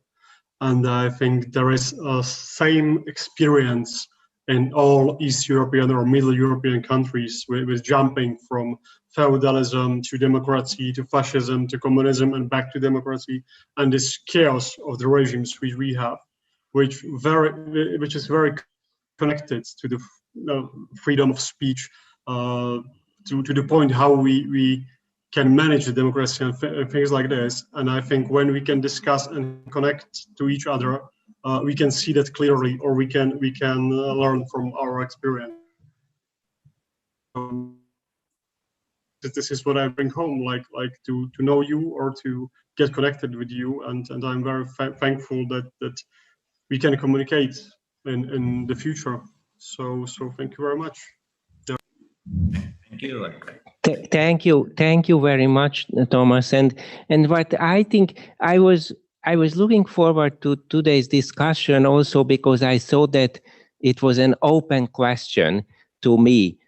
and I think there is a same experience in all East European or Middle European countries with jumping from feudalism to democracy to fascism to communism and back to democracy, and this chaos of the regimes which we have, which is very connected to the freedom of speech, to the point how we can manage the democracy and things like this. And I think when we can discuss and connect to each other, we can see that clearly, or we can learn from our experience. This is what I bring home, like to know you or to get connected with you, and I'm very thankful that we can communicate in the future. So thank you very much. Thank you. Thank you very much, Thomas. And what I think I was looking forward to today's discussion also because I saw that it was an open question to me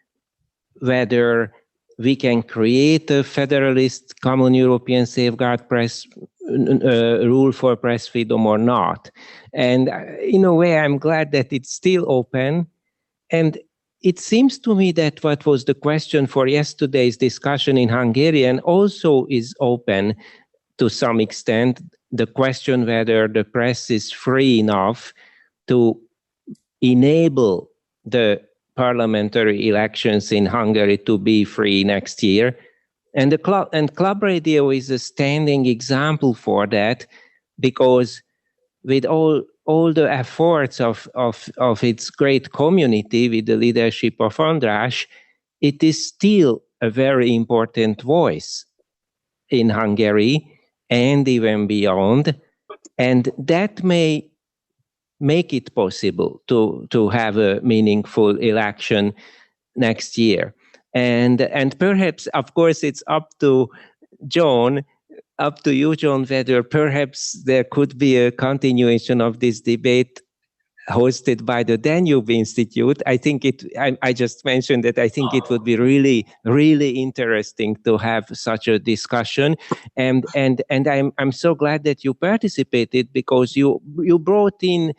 whether we can create a federalist common European safeguard press rule for press freedom or not. And in a way, I'm glad that it's still open. And it seems to me that what was the question for yesterday's discussion in Hungarian also is open to some extent. The question whether the press is free enough to enable the parliamentary elections in Hungary to be free next year. And Klubrádió is a standing example for that, because with all the efforts of its great community with the leadership of András, it is still a very important voice in Hungary and even beyond. And that may make it possible to have a meaningful election next year. And perhaps, of course, it's up to you, John, whether perhaps there could be a continuation of this debate hosted by the Danube Institute. I think I just mentioned that I think it would be really, really interesting to have such a discussion. And I'm so glad that you participated, because you brought in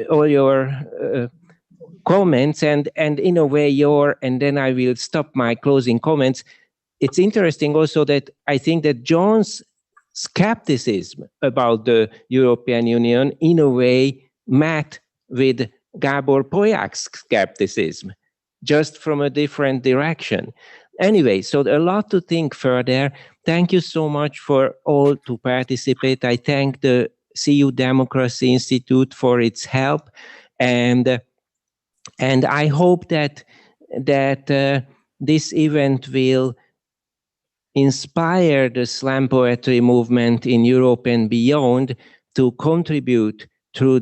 all your comments and in a way and then I will stop my closing comments. It's interesting also that I think that John's skepticism about the European Union in a way met with Gábor Polyák's skepticism, just from a different direction. Anyway, so a lot to think further. Thank you so much for all to participate. I thank the CEU Democracy Institute for its help, and I hope that this event will inspire the slam poetry movement in Europe and beyond to contribute through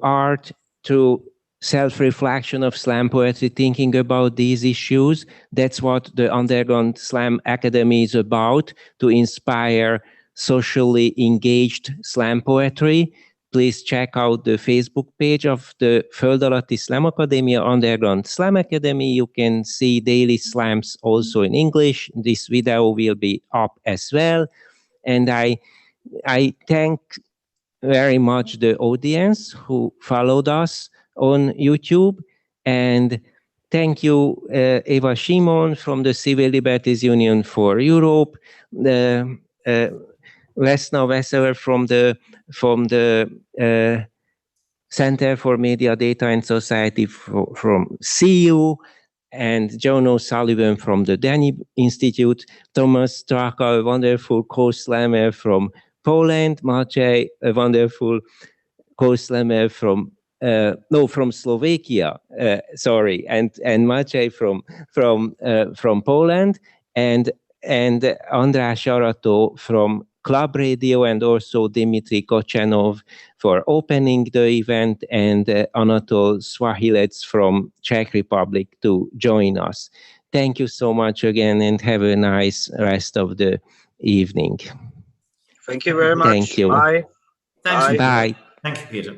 art, through self-reflection of slam poetry, thinking about these issues. That's what the Underground Slam Academy is about, to inspire socially engaged slam poetry. Please check out the Facebook page of the Föld Alatti Slam Academia, Underground Slam Academy. You can see daily slams also in English. This video will be up as well. And I thank very much the audience who followed us on YouTube. And thank you, Eva Simon from the Civil Liberties Union for Europe, Vesna Vesseler from the Center for Media Data and Society from CEU, and John O'Sullivan from the Danube Institute, Tomás Straka, a wonderful co-slammer from Poland, Maciej, a wonderful co-slammer from Slovakia, sorry, and Maciej from Poland, and András Arato from Klubrádió, and also Dimitry Kochenov for opening the event, and Anatol Svahilec from Czech Republic to join us. Thank you so much again, and have a nice rest of the evening. Thank you very much. Thank you. Bye. Thanks. Bye. Thank you, Peter.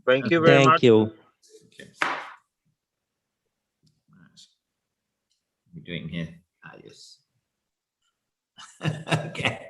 Thank you very much. Thank you. Okay. What are we doing here? Ah, yes. Okay.